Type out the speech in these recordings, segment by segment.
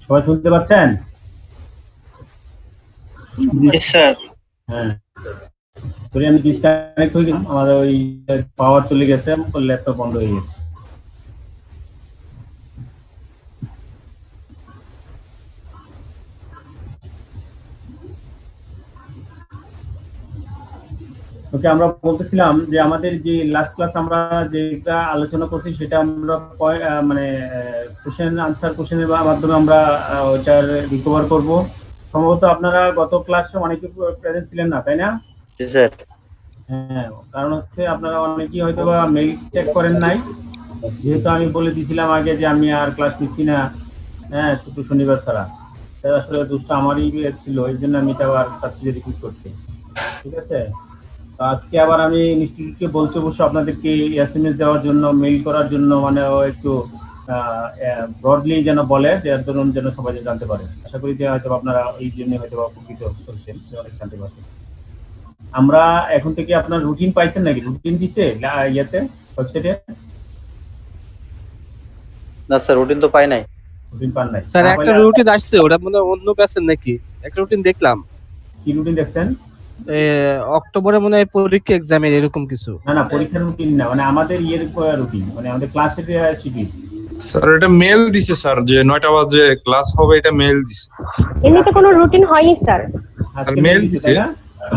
সবাই শুনতে পাচ্ছেন? জি স্যার। হ্যাঁ, সরি আমি ডিসকানেক্ট হয়ে গেলাম, আমার ওই পাওয়ার চলে গেছে, ল্যাপটপ বন্ধ হয়ে গেছে। ওকে, আমরা বলতেছিলাম যে আমাদের যে লাস্ট ক্লাস আমরা যেটা আলোচনা করছি সেটা আমরা মানে কোশ্চেনের মাধ্যমে আমরা ওইটার রিকভার করব। সম্ভবত আপনারা গত ক্লাসে অনেকে প্রেজেন্ট ছিলেন না, তাই না? জি স্যার। হ্যাঁ, কারণ হচ্ছে আপনারা অনেকেই হয়তো বা মেইল চেক করেন নাই, যেহেতু আমি বলে দিয়েছিলাম আগে যে আমি আর ক্লাস নিচ্ছি না, হ্যাঁ, শুধু শনিবার ছাড়া। তাই আসলে দোষটা আমারই ছিল, এই জন্য আমি এটা আবার চাচ্ছি যে রিপিট করতে। ঠিক আছে, তো আজকে আবার আমি ইনস্টিটিউটকে বলছি অবশ্য আপনাদেরকে এসএমএস দেওয়ার জন্য, মেইল করার জন্য, মানে ও একটু ব্রডলি যেন বলে, যে ধরুন যেন সবাই জানতে পারে। আশা করি যে হয়তো আপনারা এই জন্য হয়তো উপকৃত হচ্ছেন, যে অনেক জানতে পারছেন। আমরা এখন থেকে আপনার রুটিন পাইছেন নাকি? রুটিন দিছে ইয়েতে, ওয়েবসাইটে? না স্যার, রুটিন তো পাই নাই। রুটিন পান নাই? স্যার না একটা পাইলে রুটিন আসছে, ওটা মনে হয় অন্য ব্যাচের নাকি? একটা রুটিন দেখলাম কি রুটিন দেখছেন? অক্টোবরে মনে হয় পরীক্ষা এক্সামের এরকম কিছু। না না, পরীক্ষার রুটিন না, মানে আমাদের ইয়ের রুটিন, মানে আমাদের ক্লাসের শিডিউল। স্যার এটা মেল দিছে স্যার, যে 9টা বাজে ক্লাস হবে, এটা মেল দিছে। এমনিতে কোনো রুটিন হয়নি স্যার। আর আজকে মেল মেল দিছে, দিছে তাই না?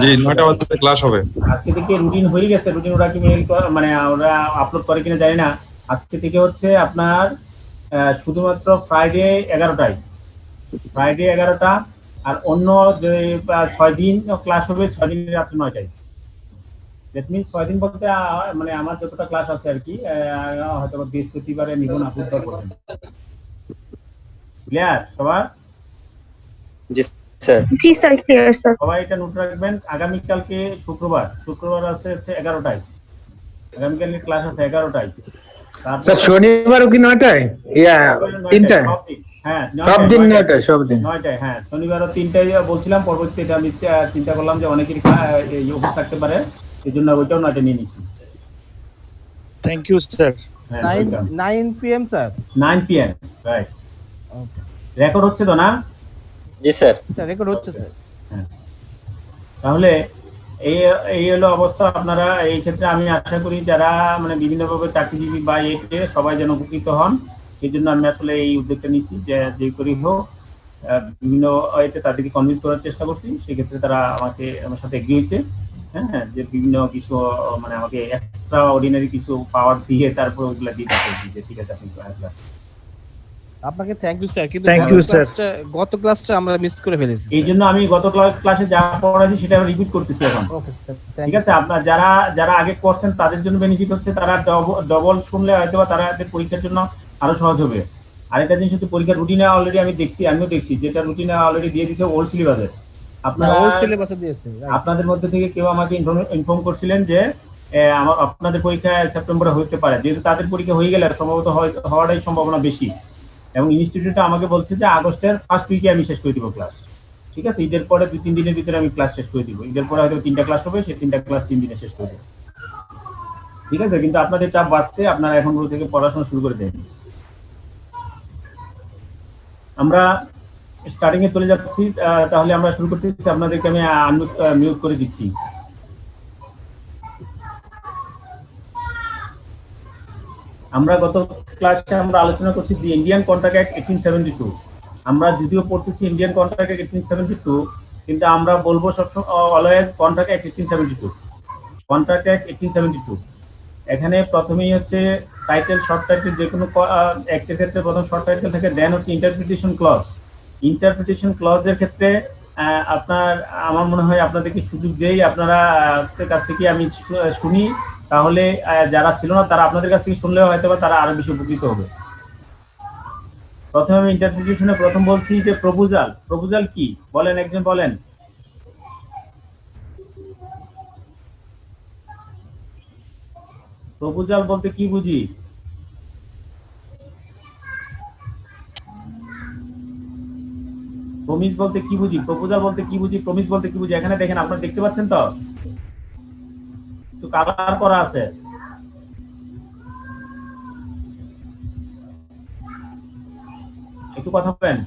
জি 9টা বাজে ক্লাস হবে। আজকে থেকে রুটিন হয়ে গেছে। রুটিন ওরা কি মেল মানে ওরা আপলোড করে কিনা জানি না। আজকে থেকে হচ্ছে আপনার শুধুমাত্র ফ্রাইডে 11টায়, ফ্রাইডে 11টা, আর অন্য যে 6 দিন ক্লাস হবে 6 দিন রাত্রে 9টায়। দ্যাট মিনস 6 দিন বলতে মানে আমার যতটা ক্লাস আছে আর কি, হয়তো বৃহস্পতিবারে নিব না, বুধবার পর্যন্ত। ক্লিয়ার সবার? জি স্যার। জি স্যার, ক্লিয়ার স্যার। সবাই এটা নোট রাখবেন। আগামীকালকে শুক্রবার আছে হচ্ছে 11টায়, আগামীকালকে ক্লাস আছে 11টায়। স্যার শনিবারও কি 9টায়? ইয়া 3টায়? হ্যাঁ, সব দিন 9টায়, সব দিন 9টায়। হ্যাঁ, শনিবারও 3টায় বলছিলাম, পরবর্তীতে এটা আমি চিন্তা করলাম যে অনেকেরই অফিস থাকতে পারে, এই জন্য ওইটাও 9টায় নিয়ে নিচ্ছি। Thank you sir. হ্যাঁ, 9 PM sir. 9 PM, right. Okay record হচ্ছে তো না? জি স্যার। স্যার, রেকর্ড হচ্ছে স্যার। হ্যাঁ, তাহলে এই এই হলো অবস্থা। আপনারা এই ক্ষেত্রে আমি আশা করি যারা মানে বিভিন্নভাবে চাকরিজীবী বা এতে সবাই যেন উপকৃত হন, সেই জন্য আমি আসলে এই উদ্যোগটা নিচ্ছি, যে করি হোক বিভিন্ন এতে তাদেরকে কনভিন্স করার চেষ্টা করছি। সেক্ষেত্রে তারা আমার সাথে এগিয়ে হয়েছে। হ্যাঁ, যে বিভিন্ন কিছু মানে আমাকে এক্সট্রা অর্ডিনারি কিছু পাওয়ার দিয়ে তারপর ওইগুলা দিয়ে যে ঠিক আছে আপনি আসবেন। আপনাকে থ্যাংক ইউ স্যার, কিন্তু Thank you, sir. গত ক্লাসটা আমরা মিস করে ফেলেছি। এই জন্য আমি গত ক্লাসে যা পড়াইছি সেটা রিপিট করতেছি এখন। ওকে স্যার, ঠিক আছে, আপনার যারা আগে করছেন তাদের জন্য বেনিফিট হচ্ছে, তারা ডবল শুনলে হয়তো বা তাদের পরীক্ষার জন্য আরো সহজ হবে। আরেকটা জিনিস হচ্ছে, পরীক্ষার রুটিনে অলরেডি আমিও দেখছি, যেটা রুটিনে অলরেডি দিয়ে দিয়েছে ওল্ড সিলেবাসে। আপনারা ওল্ড সিলেবাসে দিয়েছে। আপনাদের মধ্যে থেকে কেউ আমাকে ইনফর্ম করছিলেন যে আপনাদের পরীক্ষা সেপ্টেম্বরে হতে পারে, যেহেতু তাদের পরীক্ষা হয়ে গেলে সম্ভবত হওয়াটাই সম্ভাবনা বেশি। এবং ইনস্টিটিউটটা আমাকে বলছে যে আগস্টের ফার্স্ট উইকে আমি শেষ করে দিব ক্লাস। ঠিক আছে, ঈদের পরে 2-3 দিনের ভিতরে আমি ক্লাস শেষ করে দিব। ঈদের পরে হয়তো 3টা ক্লাস হবে, সেই 3টা ক্লাস 3 দিনে শেষ করে দেবো। ঠিক আছে, কিন্তু আপনাদের চাপ বাড়ছে, আপনারা এখন থেকে পড়াশোনা শুরু করে দেন। আমরা স্টার্টিং এ চলে যাচ্ছি, তাহলে আমরা শুরু করতেছি। আপনাদেরকে আমি মিউট করে দিচ্ছি। আমরা গত ক্লাসে আমরা আলোচনা করছি দি ইন্ডিয়ান কন্ট্রাক্ট অ্যাক্ট 1872। আমরা যদিও পড়তেছি ইন্ডিয়ান কন্ট্রাক্ট অ্যাক্ট 1872, কিন্তু আমরা বলবো সবসময় always contract act 1872, contract act 1872। এখানে প্রথমেই হচ্ছে টাইটেল, শর্ট টাইটেল, যে কোনো অ্যাক্টের ক্ষেত্রে প্রথম শর্ট টাইটেল থাকে, দেন হচ্ছে ইন্টারপ্রিটেশন ক্লজ। ইন্টারপ্রিটেশন ক্লজের ক্ষেত্রে আমার মনে হয় আপনাদেরকে সুযোগ দেই, আপনারা কাছ থেকে আমি শুনি, তাহলে যারা ছিল না তারা আপনাদের কাছ থেকে শুনলেও হয়তো তারা আরো বেশি উপকৃত হবে। প্রথমে আমি ইন্টারপ্রিটেশনে প্রথম বলছি যে প্রপোজাল কি বলেন, একজন বলেন। প্রপোজাল বলতে কি বুঝি? প্রমিস বলতে কি বুঝি? প্রপোজাল বলতে কি বুঝি? প্রমিস বলতে কি বুঝি? এখানে দেখেন, আপনারা দেখতে পাচ্ছেন তো, একটু কালার করা আছে। একটু কথা বলেন।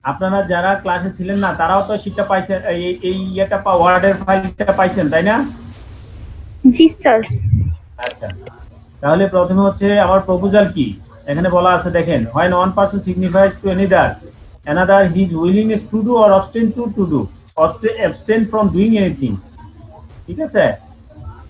আপনারা যারা ক্লাসে ছিলেন না তারাও তো শীটটা পাইছেন, এই ইয়েটা ওয়ার্ডের ফাইলটা পাইছেন তাই না? জি স্যার। আচ্ছা, তাহলে প্রথমে হচ্ছে আমার প্রপোজাল কি এখানে বলা আছে দেখেন, when one person signifies to another his willingness to do or abstain from doing anything, ঠিক আছে,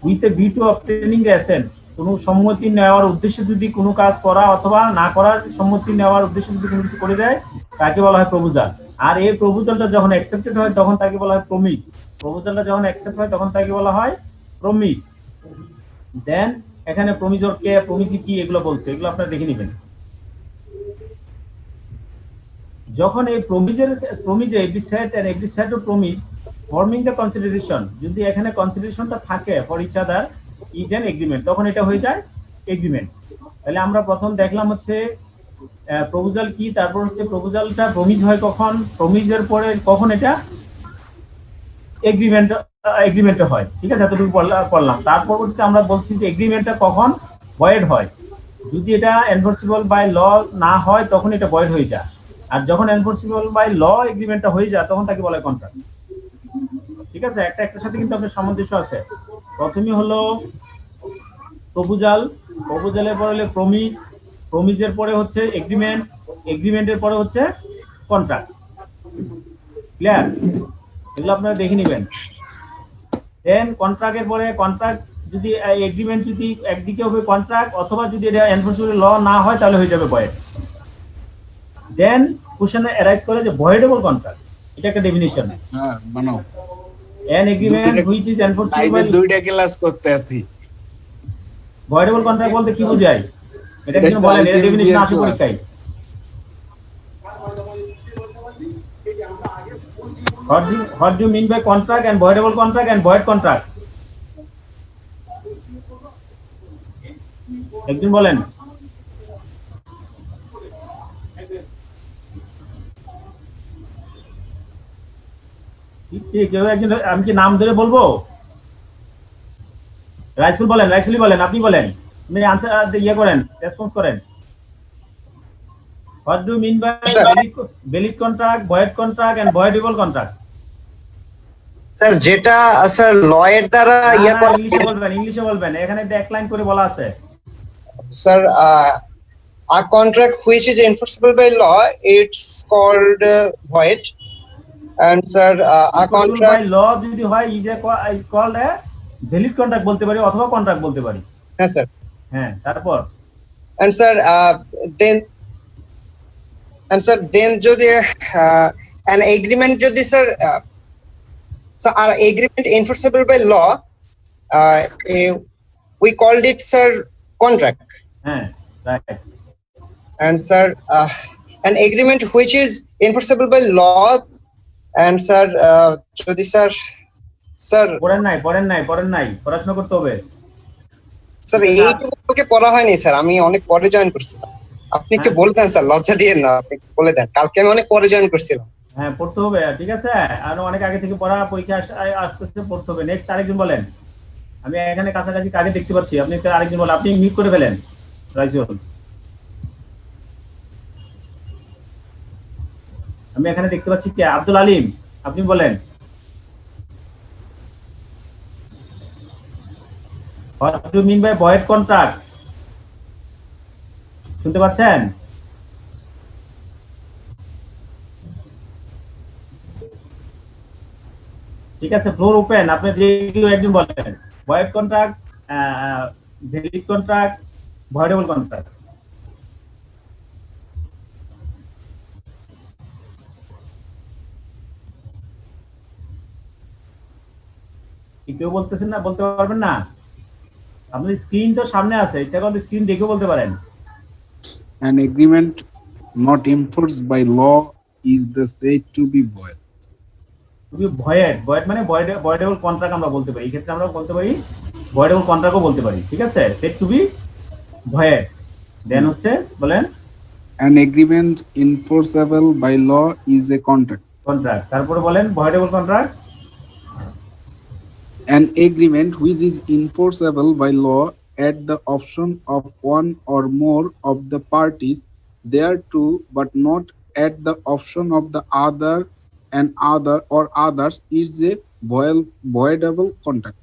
with a view to obtaining the assent, কোনো সম্মতি নেওয়ার উদ্দেশ্যে যদি কোনো কাজ করা অথবা না করার সম্মতি নেওয়ার উদ্দেশ্যে যদি কোনো কিছু করে দেয় তাকে বলা হয় প্রপোজাল। আর এই প্রপোজালটা যখন অ্যাকসেপ্টেড হয় তখন তাকে বলা হয় প্রমিস। প্রপোজালটা যখন অ্যাকসেপ্ট হয় তখন তাকে বলা হয় প্রমিস। দেন এখানে প্রমিজর কে, প্রমিজি কি, এগুলো বলছে, এগুলো আপনারা দেখে নেবেন। যখন এই প্রমিজে every set of promise forming the consideration, যদি এখানে কনসিডারেশনটা থাকে for each other is an agreement, তখন এটা হয়ে যায় এগ্রিমেন্ট। তাহলে আমরা প্রথম দেখলাম হচ্ছে প্রপোজাল কি, তারপর হচ্ছে প্রপোজালটা প্রমিজ হয় কখন, প্রমিজের পরে কখন এটা এগ্রিমেন্টে হয়, ঠিক আছে, এতটুকু পড়লাম। তার পরবর্তীতে আমরা বলছি যে এগ্রিমেন্টটা কখন ভয়েড হয়, যদি এটা এনফোর্সেবল বাই ল না হয় তখন এটা ভয়েড হয়ে যায়, আর যখন এনফোর্সেবল বাই ল এগ্রিমেন্টটা হয়ে যায় তখন তাকে বলা হয় কন্ট্রাক্ট, ঠিক আছে। একটার সাথে কিন্তু আপনার সামঞ্জস্য আছে। প্রথমে হলো প্রপোজাল, প্রপোজালের পরে হলো প্রমিজ, প্রমিজের পরে হচ্ছে এগ্রিমেন্ট, এগ্রিমেন্টের পরে হচ্ছে কন্ট্রাক্ট। ক্লিয়ার? এগুলো আপনারা দেখে নেবেন। দেন কন্ট্রাক্টের পরে কন্ট্রাক্ট যদি এগ্রিমেন্ট যদি একদিকে হবে কন্ট্রাক্ট, অথবা যদি এটা এনফোর্সেবল ল না হয় তাহলে হয়ে যাবে ভয়েড। দেন কোশ্চেন অ্যারাইজ করে যে ভয়েডেবল কন্ট্রাক্ট, এটা একটা ডেফিনিশন। হ্যাঁ বানাও। An agreement which is enforceable by দুইটা ক্লাস করতে আছি। ভয়েডেবল কন্ট্রাক্ট বলতে কি বোঝায় এটা কিন্তু বলেন, এর ডেফিনিশন আসে পরীক্ষায়। What do you mean by contract and voidable contract and void contract? একজন বলেন। কেউ একজন, আমি কি নাম ধরে বলবো? রাইসুল বলেন, রাইসুলি বলেন, আপনি বলেন, আপনি আনসার ইয়ে করেন, রেসপন্স করেন। What do you mean by valid contract, void contract and voidable contract? Sir যেটা স্যার লয়ের দ্বারা ইয়া করা, ইংলিশে বলবেন, এখানে এক লাইন করে বলা আছে। Sir a contract which is enforceable by law it's called void, and sir a contract by law যদি হয় is called a valid contract বলতে পারি অথবা কন্ট্রাক্ট বলতে পারি। হ্যাঁ স্যার। হ্যাঁ, তারপর and sir then যদি an agreement যদি sir so our agreement enforceable by law we called it sir contract. হ্যাঁ, right. And sir an agreement which is enforceable by law, and sir যদি sir পড়েন নাই পড়াশোনা করতে হবে স্যার। এইটুকুকে পড়া হয়নি স্যার, আমি অনেক পরে জয়েন করছিলাম। আপনি একটু বলতেন স্যার, লজ্জা দিয়ে না, আপনি বলে দেন, কালকে আমি অনেক পরে জয়েন করছিলাম। হ্যাঁ, পড়তে হবে, ঠিক আছে, আর অনেক আগে থেকে পড়া, পরীক্ষা আসতেছে, পড়তে হবে। নেক্সট আরেকজন বলেন, আমি এখানে কাছাকাছি কাকে দেখতে পাচ্ছি, আপনি আরেকজন বলেন, আপনি মিউট করে ফেলেন রাইসুল। আমি এখানে দেখতে পাচ্ছি কে, আব্দুল আলিম, আপনি বলেন। What do you mean by void contract? শুনতে পাচ্ছেন? ঠিক আছে, ফ্লোর ওপেন, আপনি যে কেউ একজন বলেন। Void contract, valid contract, voidable contract. কেউ বলতেছেন না, বলতে পারবেন না? আপনার স্ক্রিন তো সামনে আছে, ইচ্ছা করলে স্ক্রিন দেখে বলতে পারেন। An agreement not enforced by law is the said to be void. Void মানে ভয়েডেবল কন্ট্রাক্ট আমরা বলতে পারি, এই ক্ষেত্রে আমরা বলতে পারি ভয়েডেবল কন্ট্রাক্টও বলতে পারি, ঠিক আছে, সেড টু বি ভয়েড। দেন হচ্ছে বলেন, An agreement enforceable by law is a contract. তারপরে বলেন ভয়েডেবল contract. An agreement which is enforceable by law at the option of one or more of the parties thereto, but not at the option of the other and other or others is a voidable contract.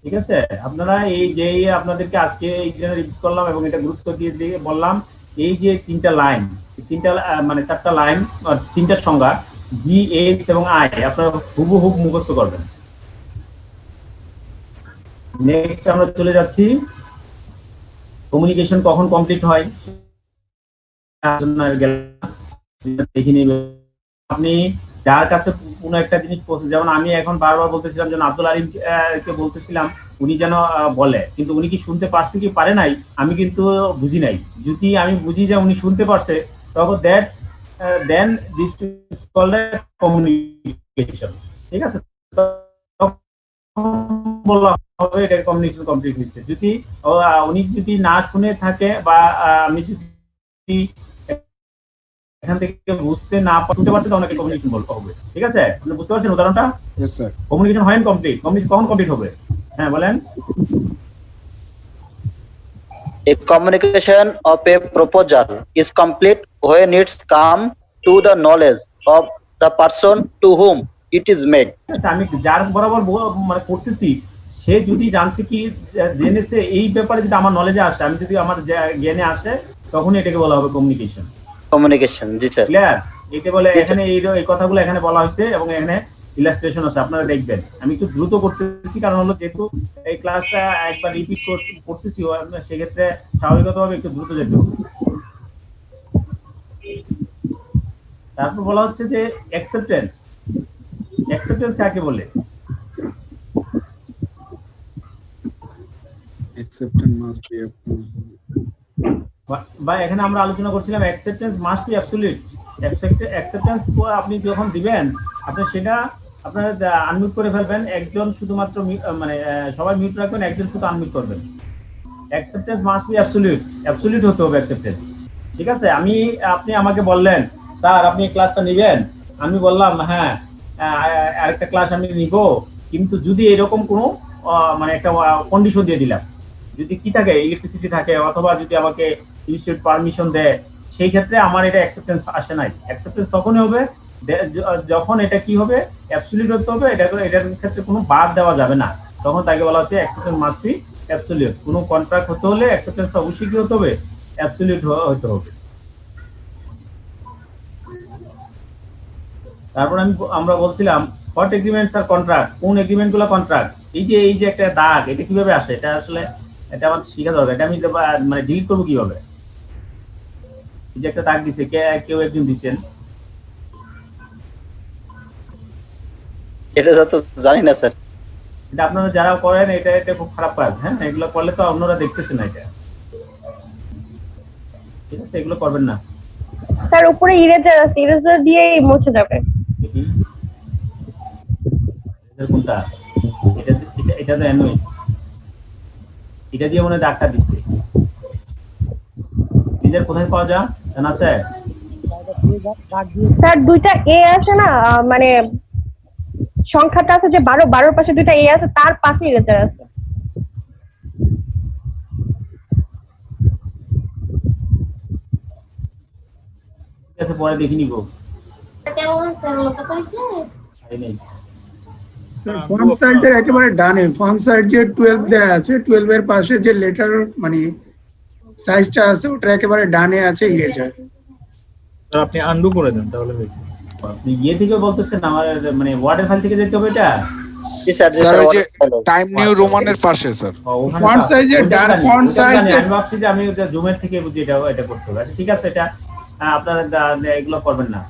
ঠিক আছে, আপনারা এই যে আপনাদেরকে আজকে এই জন্য repeat করলাম এবং এটা গুরুত্ব দিয়ে দিয়ে বললাম, এই যে তিনটা লাইন, তিনটা মানে চারটা লাইন, তিনটা সংজ্ঞা জি, এক্স এবং আই আপনারা হুবহু মুখস্থ করবেন। নেক্সট আমরা চলে যাচ্ছি কমিউনিকেশন কখন কমপ্লিট হয়। দেখে নেবেন আপনি যার কাছে কোনো একটা জিনিস পৌঁছে, যেমন আমি এখন বারবার বলতেছিলাম যেন আব্দুল আলিমকে বলতেছিলাম উনি যেন বলে, কিন্তু উনি কি শুনতে পারছে কি পারে নাই আমি কিন্তু বুঝি নাই। যদি আমি বুঝি যে উনি শুনতে পারছে তখন দেন দিস ইজ কল্ড কমিউনিকেশন। ঠিক আছে, বলা হবে এটা কমিউনিকেশন কমপ্লিট হয়েছে। যদি উনি যদি না শুনে থাকে বা আমি যদি এখান থেকে বুঝতে না শুনতে পারছে তখন কমিউনিকেশন বলতে হবে। ঠিক আছে, আপনি বুঝতে পারছেন উদাহরণটা? Yes, sir. কমিউনিকেশন হয় কমপ্লিট, কমিউনিকেশন কখন কমপ্লিট হবে? হ্যাঁ বলেন। A communication of a proposal is complete when it's come to the knowledge of the person to whom it is made. আমি যার বরাবর মানে করতেছি সে যদি জানছে কি জেনেছে এই ব্যাপারে যদি আমার নলেজে আসে, আমি যদি আমার জ্ঞানে আসে তখন এটাকে বলা হবে কমিউনিকেশন। Communication, জি স্যার। ক্লিয়ার? এটা বলে এখানে এই কথাগুলো এখানে বলা হয়েছে এবং এখানে ইলাস্ট্রেশন আছে, আপনারা দেখবেন। আমি একটু দ্রুত করতেছি কারণ হলো যেহেতু এই ক্লাসটা একবার রিপিট করতেছি সেক্ষেত্রে স্বাভাবিকভাবে একটু দ্রুত যেতে হবে। তারপর বলা হচ্ছে যে অ্যাকসেপ্টেন্স। অ্যাকসেপ্টেন্স কাকে বলে? Acceptance must be approved. বা এখানে আমরা আলোচনা করছিলাম acceptance must be absolute. Acceptance আপনি যখন দিবেন আপনি সেটা আপনারা আনমিউট করে ফেলবেন, একজন শুধুমাত্র মানে সবাই মিউট রাখবেন, একজন শুধু আনমিউট করবেন। Acceptance must be absolute, absolute হতে হবে অ্যাকসেপ্টেন্স। ঠিক আছে, আপনি আমাকে বললেন স্যার আপনি ক্লাসটা নেবেন, আমি বললাম হ্যাঁ আরেকটা ক্লাস আমি নিব, কিন্তু যদি এরকম কোনো মানে একটা কন্ডিশন দিয়ে দিলাম, যদি কি থাকে ইলেকট্রিসিটি থাকে অথবা যদি আমাকে ইনস্টিটিউট পারমিশন দেয়, সেই ক্ষেত্রে আমার এটা অ্যাকসেপ্টেন্স আসে নাই। অ্যাকসেপ্টেন্স তখনই হবে যখন এটা কি হবে অ্যাবসলিউট হতে হবে, এটার ক্ষেত্রে কোনো বাদ দেওয়া যাবে না, তখন তাকে বলা হচ্ছে অ্যাকসেপ্টেন্স মাস্ট বি অ্যাবসলিউট। কোনো কন্ট্রাক্ট হতে হলে অ্যাকসেপ্টেন্স অবশ্যই কি হতে হবে? অ্যাবসলিউট হতে হবে। তারপর আমরা বলছিলাম হোয়াট এগ্রিমেন্টস আর কন্ট্রাক্ট, কোন এগ্রিমেন্ট গুলো কন্ট্রাক্ট। এই যে একটা দাগ, এটা কিভাবে আসে? এটা আসলে এটা আমার শিখা দরকার। এটা আমি মানে ডিলিট করবো কিভাবে? এই যে একটা দাগ দিছে, কেউ একজন দিচ্ছেন, এটা তো জানি না স্যার। এটা আপনারা যারা করেন এটা খুব খারাপ কাজ। হ্যাঁ, এগুলো করলে তো অন্যরা দেখতেছে না এটা। ঠিক আছে, এগুলো করবেন না। স্যার উপরে ইরেজার আছে, ইরেজার দিয়ে মুছে যাবে। দেখি কোনটা? এটা তো অ্যানুই, এটা দিয়ে মনে দাগটা দিচ্ছে। নিজের কোথায় পাওয়া যায় জানা স্যার? স্যার দুইটা এ আছে না, মানে সংখ্যাটা আছে যে 12 পাশে দুইটা এ আছে, তার পাশে ইরেজার আছে। ঠিক আছে, পরে দেখে নিব। ফন্ট সাইজের একেবারে ডানে, ফন্ট সাইজ যে 12 দেয়া আছে, 12 এর পাশে যে লেটার মানে সাইজটা আছে ওটা একেবারে ডানে আছে ইরেজার। আপনি আন্ডু করে দেন তাহলে দেখি। আপনি ইয়ে থেকে বলতেছেন আমার মানে ওয়ার্ডের ফাইল থেকে যেতে হবে এটা? জি স্যার, জি স্যার স্যার। ওই যে টাইম নিউ রোমানের পাশে স্যার। ফন্ট সাইজের ডান ফন্ট সাইজ আমি ভাবছি যে আমি জুমের থেকে বুঝি এটা করতে হবে। ঠিক আছে, এটা আপনারা এগুলো করবেন না,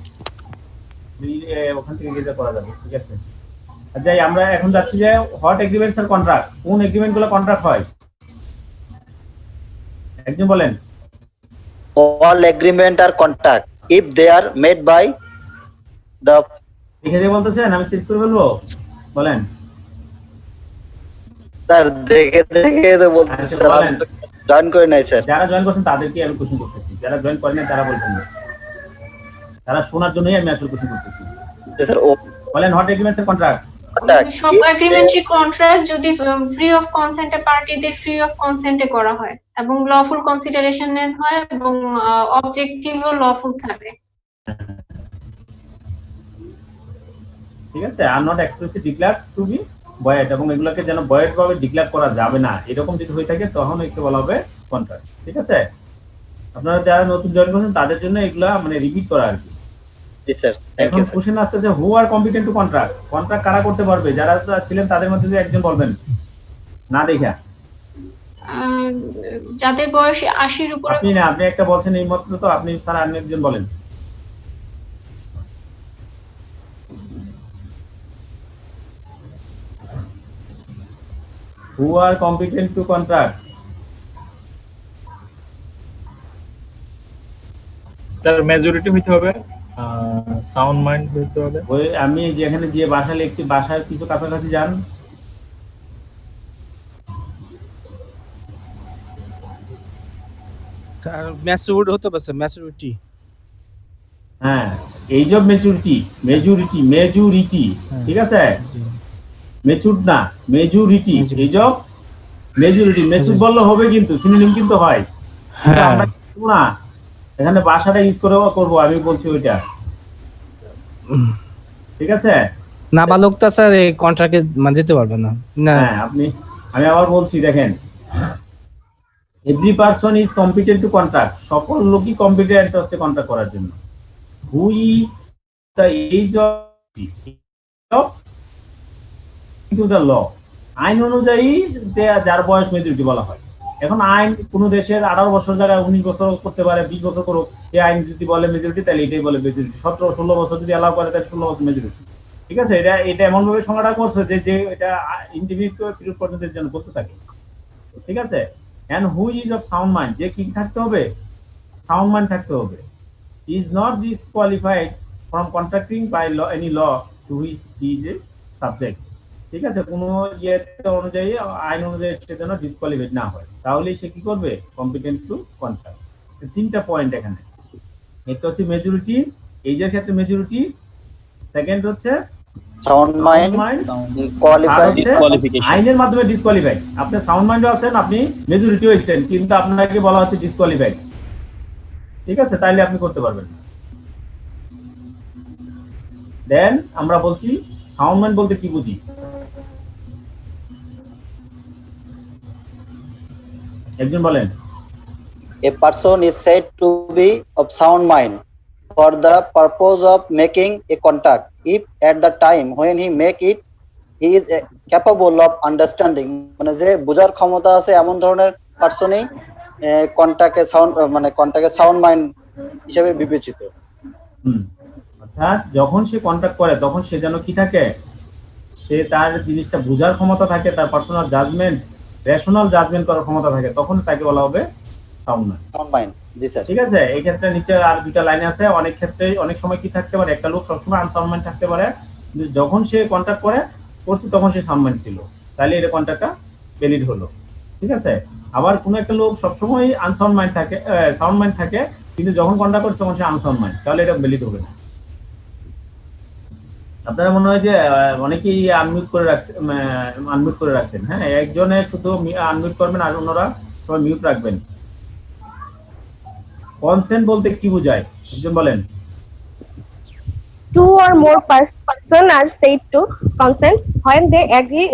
ওখান থেকে যেটা করা যাবে। ঠিক আছে, যাই আমরা এখন যাচ্ছি যে হোয়াট এগ্রিমেন্টস আর কন্ট্রাক্ট, কোন এগ্রিমেন্ট গুলো কন্ট্রাক্ট হয় একজন বলেন। All agreement are contract if they are made by the দেখে দিয়ে বলতেছেন, আমি চেঞ্জ করে বলবো, বলেন। স্যার দেখে তো বলতেছি স্যার, আমি জয়েন করে নাই স্যার। যারা জয়েন করছেন তাদেরকে আমি কোশ্চেন করতেছি, যারা জয়েন করেন না তারা বলছেন না, তারা শোনার জন্যই আমি আসলে কোশ্চেন করতেছি। স্যার বলেন হোয়াট এগ্রিমেন্টস আর কন্ট্রাক্ট। সব এগ্রিমেন্টারি কন্ট্রাক্ট যদি ফ্রি অফ কনসেন্টে পার্টিদের ফ্রি অফ কনসেন্টে করা হয় এবং লফুল কনসিডারেশনে হয় এবং অবজেক্টিভও লফুল থাকে। ঠিক আছে, are not expressly declare to be void, এবং এগুলোকে যেন ভয়েড ভাবে ডিক্লেয়ার করা যাবে না, এরকম যদি হয়ে থাকে তখন একে বলা হবে কন্ট্রাক্ট। ঠিক আছে, আপনারা যারা নতুন জয়েন করছেন তাদের জন্য এগুলা মানে রিপিট করা আর কি। জি স্যার, থ্যাংক এখন ইউ স্যার। কোশ্চেন আসতেছে, হু আর কম্পিটেন্ট টু কন্ট্রাক্ট, কন্ট্রাক্ট কারা করতে পারবে? যারা ছিলেন তাদের মধ্যে যে একজন বলবেন না দেখা। যাদের বয়স 80-র উপরে। আপনি না, আপনি একটা বলছেন এই মাত্র, তো আপনি স্যার আর একজন বলেন। হু আর কম্পিটেন্ট টু কন্ট্রাক্ট? তার মেজরিটি হইতে হবে, সাউন্ড মাইন্ড হইতে হবে। ওই আমি যেখানে যে ভাষা লিখছি ভাষার কিছু কাছাকাছি যান। আর ম্যাচিউরড হতে পারছে, ম্যাচুরিটি। হ্যাঁ, এইজ অফ মেচুরিটি, মেজুরিটি, ঠিক আছে, মেচুরড না, মেজুরিটি, এইজ অফ মেজুরিটি। মেচুর বললে হবে কিন্তু সিনোনিম কিন্তু হয়, কিন্তু আমরা করব না, এখানে ভাষাটা ইউজ করে করব, আমি বলছি ওইটা। ঠিক আছে, নাবালকটা স্যার এই কন্ট্রাক্টে মানে যেতে পারবে না। না হ্যাঁ আমি আবার বলছি, দেখেন, every person is competent to contract, সকল লোকই কম্পিটেন্ট হচ্ছে কন্ট্রাক্ট করার জন্য। Who is the age of to the law, আইন অনুযায়ী যার বয়স মেজরিটি বলা হয়। এখন আইন কোন দেশের 18 বছর জায়গায় 19 বছর করতে পারে, 20 বছর করুক, এই আইন যদি বলে মেজরিটি তাহলে এটাই বলে মেজরিটি। 17-16 বছর যদি অ্যালাউ করে তাহলে 16 বছর মেজরিটি। ঠিক আছে, এটা এমন ভাবে সংজ্ঞাটা করছে যে এটা ইন্ডিভিজুয়াল পিরিয়ড পর্যন্ত জন্য করতে থাকে। ঠিক আছে, and who is of sound mind, যে কি থাকতে হবে? সাউন্ড মাইন্ড থাকতে হবে। Is not disqualified from contracting by law, any law to which he is a subject. ঠিক আছে, কোনো অনুযায়ী, আইন অনুযায়ী সে যেন ডিসকোয়ালিফাইড না হয়, তাহলেই সে কি করবে? Competent to contract. তিনটা পয়েন্ট এখানে। একটা হচ্ছে মেজরিটি, এইজের ক্ষেত্রে মেজরিটি। সেকেন্ড হচ্ছে সাউন্ড মাইন্ড, কোয়ালিফাইড, আইনের মাধ্যমে ডিসকোয়ালিফাইড। আপনি সাউন্ড মাইন্ডও আছেন, আপনি মেজরিটি হয়েছেন, কিন্তু আপনাকে বলা হচ্ছে ডিসকোয়ালিফাইড। ঠিক আছে, তাইলে আপনি করতে পারবেন। দেন আমরা বলছি সাউন্ড মাইন্ড বলতে কি বুঝি? একজন বলেন। A person is said to be of sound mind for the purpose of making a contact if at the time when he make it he is capable of understanding, মানে যে বোঝার ক্ষমতা আছে এমন ধরনের পারসনই কন্টাক্টে সাউন্ড মাইন্ড হিসেবে বিবেচিত। অর্থাৎ যখন সে কন্ট্যাক্ট করে তখন সে যেন কি থাকে? সে তার জিনিসটা বোঝার ক্ষমতা থাকে, তার পার্সোনাল জাজমেন্ট, রেশনাল জাজমেন্ট করার ক্ষমতা থাকে, তখন তাকে বলা হবে সাউন্ড মাইন্ড। জি স্যার। ঠিক আছে, এই ক্ষেত্রে নিচে আর দুইটা লাইন আছে। অনেক ক্ষেত্রে অনেক সময় কি থাকতে পারে, একটা লোক সবসময় আনসাউন্ড মাইন্ড থাকতে পারে, কিন্তু যখন সে কন্ট্যাক্ট করছে তখন সে সাউন্ড মাইন্ড ছিল, তাহলে এটা কন্ট্যাক্টটা ভ্যালিড হলো। ঠিক আছে, আবার কোনো একটা লোক সবসময় আনসাউন্ড মাইন্ড থাকে, সাউন্ড মাইন্ড থাকে, কিন্তু যখন কন্ট্যাক্ট করছে তখন সে আনসাউন্ড মাইন্ড, তাহলে এটা ভ্যালিড হবে না। আপনারা মনে হয় যে অনেকেই আনমিউট করে রাখছেন। হ্যাঁ, একজনে শুধু আনমিউট করবেন আর অন্যরা সবাই মিউট রাখবেন। কনসেন্ট বলতে কি বোঝায়? একজন বলেন। Two or more person are said to consent when they agree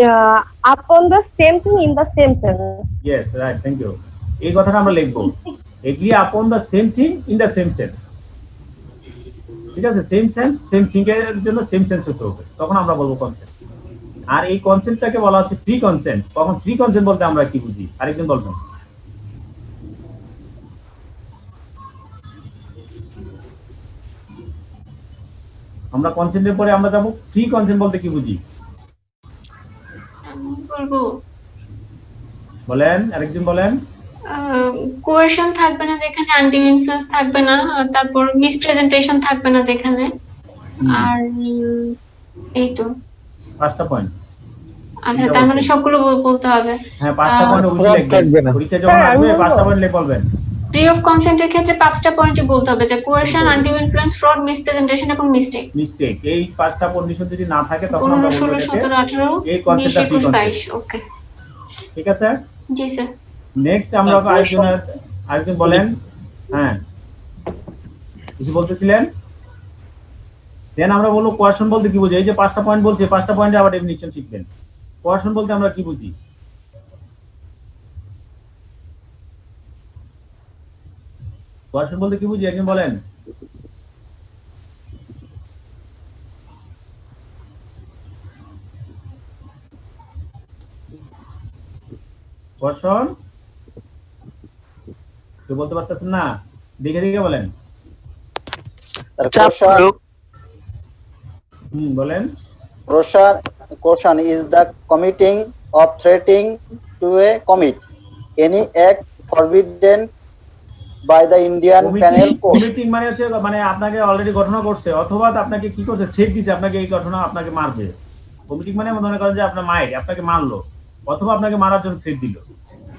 upon the same thing in the same sentence. Yes, right, thank you. এই কথাটা আমরা লিখবো, agree upon the same thing in the same sense. ঠিক আছে, same sense same thing এর জন্য same sense হতে হবে, তখন আমরা বলবো কনসেন্ট। আর এই কনসেন্টটাকে বলা হচ্ছে ফ্রি কনসেন্ট। তখন ফ্রি কনসেন্ট বলতে আমরা কি বুঝি? আরেকজন বলবেন। আমরা কনসেন্টের পরে আমরা যাব ফ্রি কনসেন্ট বলতে কি বুঝি? বলবো, বলেন, আরেকজন বলেন। কোয়েশন থাকবে না যেখানে, আনডিউ ইনফ্লুয়েন্স থাকবে না, তারপর মিসপ্রেজেন্টেশন থাকবে না যেখানে, আর এই তো 5টা পয়েন্ট। আচ্ছা, তার মানে সবগুলো বলতে হবে। হ্যাঁ, 5টা পয়েন্ট অবশ্যই লিখবেন, পরীক্ষা যখন আসবে 5টা পয়েন্ট লিখবেন। ফ্রি অফ কনসেন্টের ক্ষেত্রে 5টা পয়েন্টই বলতে হবে, যে কোয়েশন, আনডিউ ইনফ্লুয়েন্স, ফ্রড, মিসপ্রেজেন্টেশন এবং মিস্টেক। এই 5টা কন্ডিশন যদি না থাকে তখন আমরা বলবো 16, 17, 18, এই কনসেপ্টটা ফ্রি 20, 21, কনসেপ্ট। 22। ওকে, ঠিক আছে। জি স্যার। নেক্সট আমরা আরেকজন বলেন। হ্যাঁ, কিছু বলতেছিলেন? দেন আমরা বলবো কোয়েশন বলতে কি বুঝি, এই যে 5টা পয়েন্ট বলছি 5টা পয়েন্টে আবার ডেফিনিশন শিখবেন। কোয়েশন বলতে আমরা কি বুঝি? কোয়েশন বলতে কি বুঝি একজন বলেন। কোয়েশন কেউ বলতে পারতেছেন না, দেখে দেখে বলেন। বলেন। Caution is the committing of threatening to a commit any act forbidden by the Indian Penal Code. Committing মানে হচ্ছে মানে আপনাকে অলরেডি ঘটনা করছে অথবা আপনাকে কি করছে, থ্রেট দিছে আপনাকে এই ঘটনা আপনাকে মারবে। কমিটিং মানে মনে করেন যে আপনার মাইর আপনাকে মারলো অথবা আপনাকে মারার জন্য থ্রেট দিল।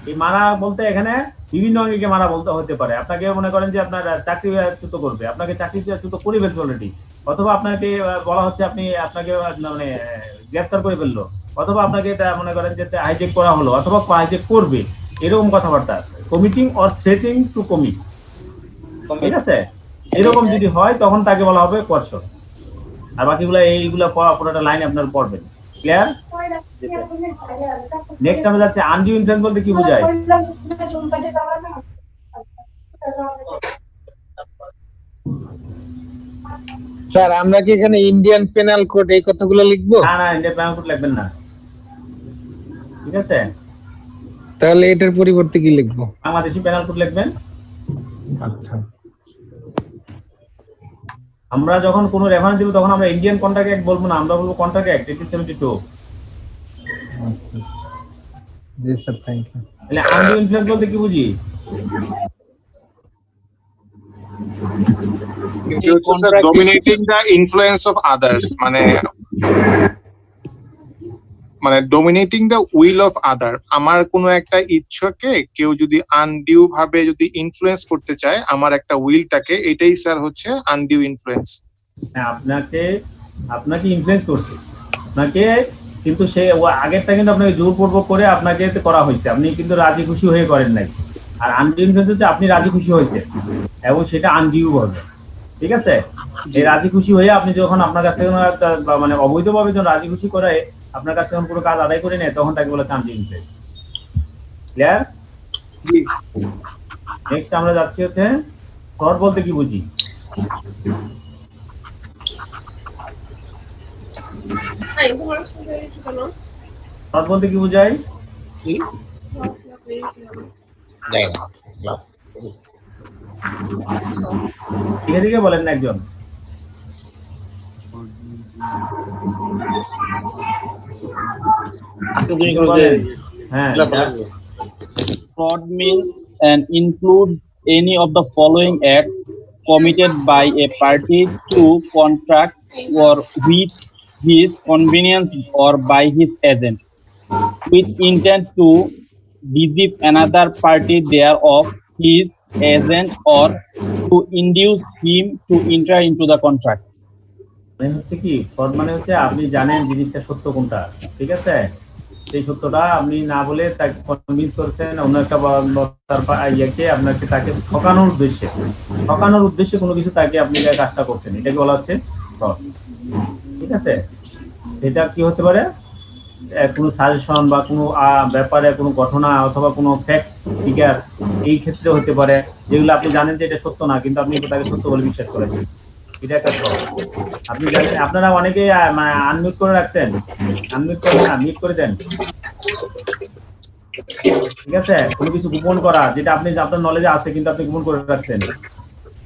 এই মারা বলতে এখানে বিভিন্ন অঙ্গিকে মারা বলতে হতে পারে। আপনাকে মনে করেন যে আপনার চাকরিচ্যুত করবে, আপনাকে চাকরিচ্যুত করে ফেলছে অলরেডি, অথবা আপনাকে বলা হচ্ছে আপনাকে মানে গ্রেফতার করে ফেললো, অথবা আপনাকে এটা মনে করেন যে হাইজেক করা হলো অথবা হাইজেক করবে, এরকম কথাবার্তা। Committing or threatening two commit, ঠিক আছে? এরকম যদি হয় তখন তাকে বলা হবে কোয়েশন। আর বাকিগুলো এইগুলা পুরোটা লাইন আপনার পড়বেন। ক্লিয়ার? নেক্সট আমরা যাচ্ছি আনডিউ ইনফ্লুয়েন্স বলতে কি বোঝায়? স্যার আমরা কি এখানে ইন্ডিয়ান পেনাল কোড এই কথাগুলো লিখবো? না না, ইন্ডিয়ান পেনাল কোড লিখবেন না, ঠিক আছে? তাহলে এটার পরিবর্তে কি লিখবো? বাংলাদেশি পেনাল কোড লিখবেন। আচ্ছা, আমরা যখন কোনো রেফারেন্স দিব তখন আমরা ইন্ডিয়ান কন্ট্রাক্ট অ্যাক্ট বলবো না, আমরা বলবো কন্ট্রাক্ট অ্যাক্ট 1872। আচ্ছা জি স্যার, থ্যাংক ইউ। তাহলে আনডিউ ইনফ্লুয়েন্স বলতে কি বুঝি? Dominating the influence of others, মানে dominating the will of other. আমার কোনো একটা ইচ্ছাকে কেউ যদি আনডিউ ভাবে যদি ইনফ্লুয়েন্স করতে চায় আমার একটা উইলটাকে, এটাই স্যার হচ্ছে আনডিউ ইনফ্লুয়েন্স। হ্যাঁ, আপনাকে ইনফ্লুয়েন্স করছে আপনাকে, কিন্তু সে আগেরটা কিন্তু আপনাকে জোরপূর্বক করে আপনাকে করা হয়েছে, আপনি কিন্তু রাজি খুশি হয়ে করেন নাই। আর আনডিউ ইনফ্লুয়েন্স হচ্ছে আপনি রাজি খুশি হয়েছে এবং সেটা আনডিউ হবে, ঠিক আছে? এই রাজি খুশি হয়ে আপনি যখন আপনার কাছে মানে অবৈধভাবে যখন রাজি খুশি করে আপনার কাছে যখন কোনো কাজ আদায় করে নেয় তখন তাকে বলে আনডিউ ইনফ্লুয়েন্স। ক্লিয়ার? জি। নেক্সট আমরা যাচ্ছি হচ্ছে ফ্রড বলতে কি বুঝি? ফ্রড বলতে কি বোঝায়? এদিকে বলেন না একজন। হ্যাঁ, fraud means and includes any of the following acts committed by a party to contract or with his convenience or by his agent with intent to deceive another party thereof, his agent, or to induce him to enter into the contract. মানে হচ্ছে কি fraud মানে হচ্ছে আপনি জানেন জিনিসটা সত্য কোনটা, ঠিক আছে? সেই সত্যটা আপনি না বলে তাকে কনভিন্স করছেন অন্য একটা আপনাকে তাকে ঠকানোর উদ্দেশ্যে কোনো কিছু তাকে আপনি কাজটা করছেন, এটাকে বলা হচ্ছে ফ্রড, ঠিক আছে? এটা কি হতে পারে? কোনো সাজেশন বা কোনো ব্যাপারে কোনো ঘটনা অথবা কোনো ফ্যাক্ট ফিগার এই ক্ষেত্রে হতে পারে যেগুলো আপনি জানেন যে এটা সত্য না কিন্তু আপনি তাকে সত্য বলে বিশ্বাস করেছেন, এটা একটা ফ্রড। আপনি জানেন, আপনারা অনেকে আনমিউট করে রাখছেন, আনমিউট করে না, মিউট করে দেন, ঠিক আছে? কোনো কিছু গোপন করা যেটা আপনি আপনার নলেজে আছে কিন্তু আপনি গোপন করে রাখছেন।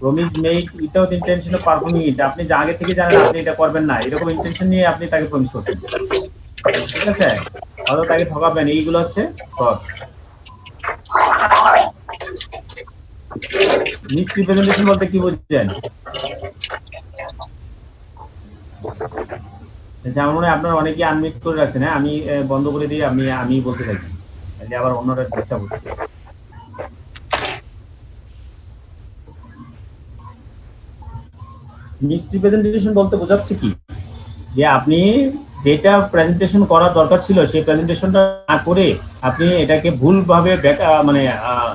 Promise make without intention of performing it, আপনি যে আগে থেকে জানেন আপনি এটা করবেন না এরকম ইন্টেনশন নিয়ে আপনি তাকে প্রমিস করছেন, ঠিক আছে? অথবা তাকে ঠকাবেন, এইগুলো হচ্ছে ফ্রড। মিসরিপ্রেজেন্টেশন বলতে কি বুঝছেন? যেমন মনে হয় আপনারা অনেকে আনমিউট করে রাখছেন, হ্যাঁ আমি বন্ধ করে দিয়ে আমি বলতে থাকি, তাহলে আবার অন্যরা ডিস্টার্ব হচ্ছে। মিসরিপ্রেজেন্টেশন বলতে বোঝাচ্ছে কি যে আপনি যেটা প্রেজেন্টেশন করার দরকার ছিল সেই প্রেজেন্টেশনটা না করে আপনি এটাকে ভুলভাবে মানে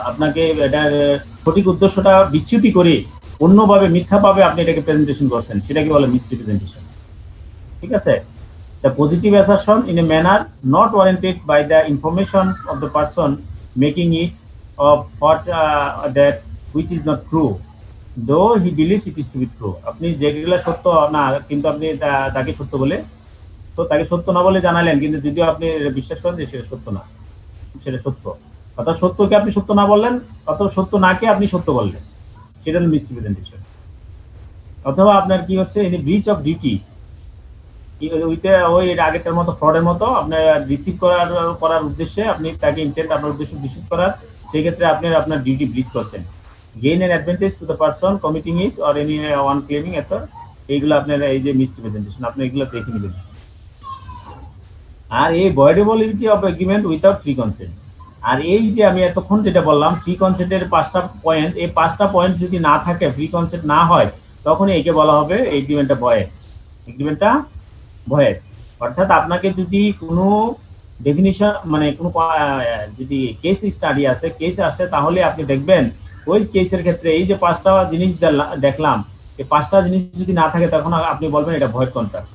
আপনাকে এটার সঠিক উদ্দেশ্যটা বিচ্যুতি করে অন্যভাবে মিথ্যাভাবে আপনি এটাকে প্রেজেন্টেশন করছেন, সেটাকে বলে মিসরিপ্রেজেন্টেশন। ঠিক আছে? The positive assertion in a manner not warranted by the information of the person making it of what that which is not true, though he believes it is to be true. আপনি যেগুলা সত্য না কিন্তু আপনি তাকে সত্য বলে, তো তাকে সত্য না বলে জানালেন, কিন্তু যদিও আপনি বিশ্বাস করেন যে সেটা সত্য না, সেটা সত্য। অর্থাৎ সত্যকে আপনি সত্য না বললেন, অথবা সত্য নাকে আপনি সত্য বললেন, সেটা হল মিসরিপ্রেজেন্টেশন। অথবা আপনার কি হচ্ছে ইন ব্রিচ অফ ডিউটি, ওই আগেরটার মতো ফ্রডের মতো আপনার রিসিভ করার উদ্দেশ্যে আপনি তাকে ইন্টেন্ট আপনার উদ্দেশ্য রিসিভ করার, সেই ক্ষেত্রে আপনি আপনার ডিউটি ব্রিচ করছেন। Gain an advantage to the person committing it or any one claiming at, এইগুলো আপনার এই যে মিসরিপ্রেজেন্টেশন, আপনি এগুলো দেখে নেবেন। আর এই voidability of agreement without free consent, আর এই যে আমি এতক্ষণ যেটা বললাম ফ্রি কনসেন্টের 5টা পয়েন্ট, এই 5টা পয়েন্ট যদি না থাকে, ফ্রি কনসেন্ট না হয়, তখনই একে বলা হবে এগ্রিমেন্টটা ভয়েড। এগ্রিমেন্টটা ভয়েড অর্থাৎ আপনাকে যদি কোনো ডেফিনিশন মানে কোনো যদি কেস স্টাডি আছে, কেস আসে, তাহলে আপনি দেখবেন ওই কেসের ক্ষেত্রে এই যে 5টা জিনিস দেখলাম, এই 5টা জিনিস যদি না থাকে তখন আপনি বলবেন এটা ভয়েড কন্ট্রাক্ট।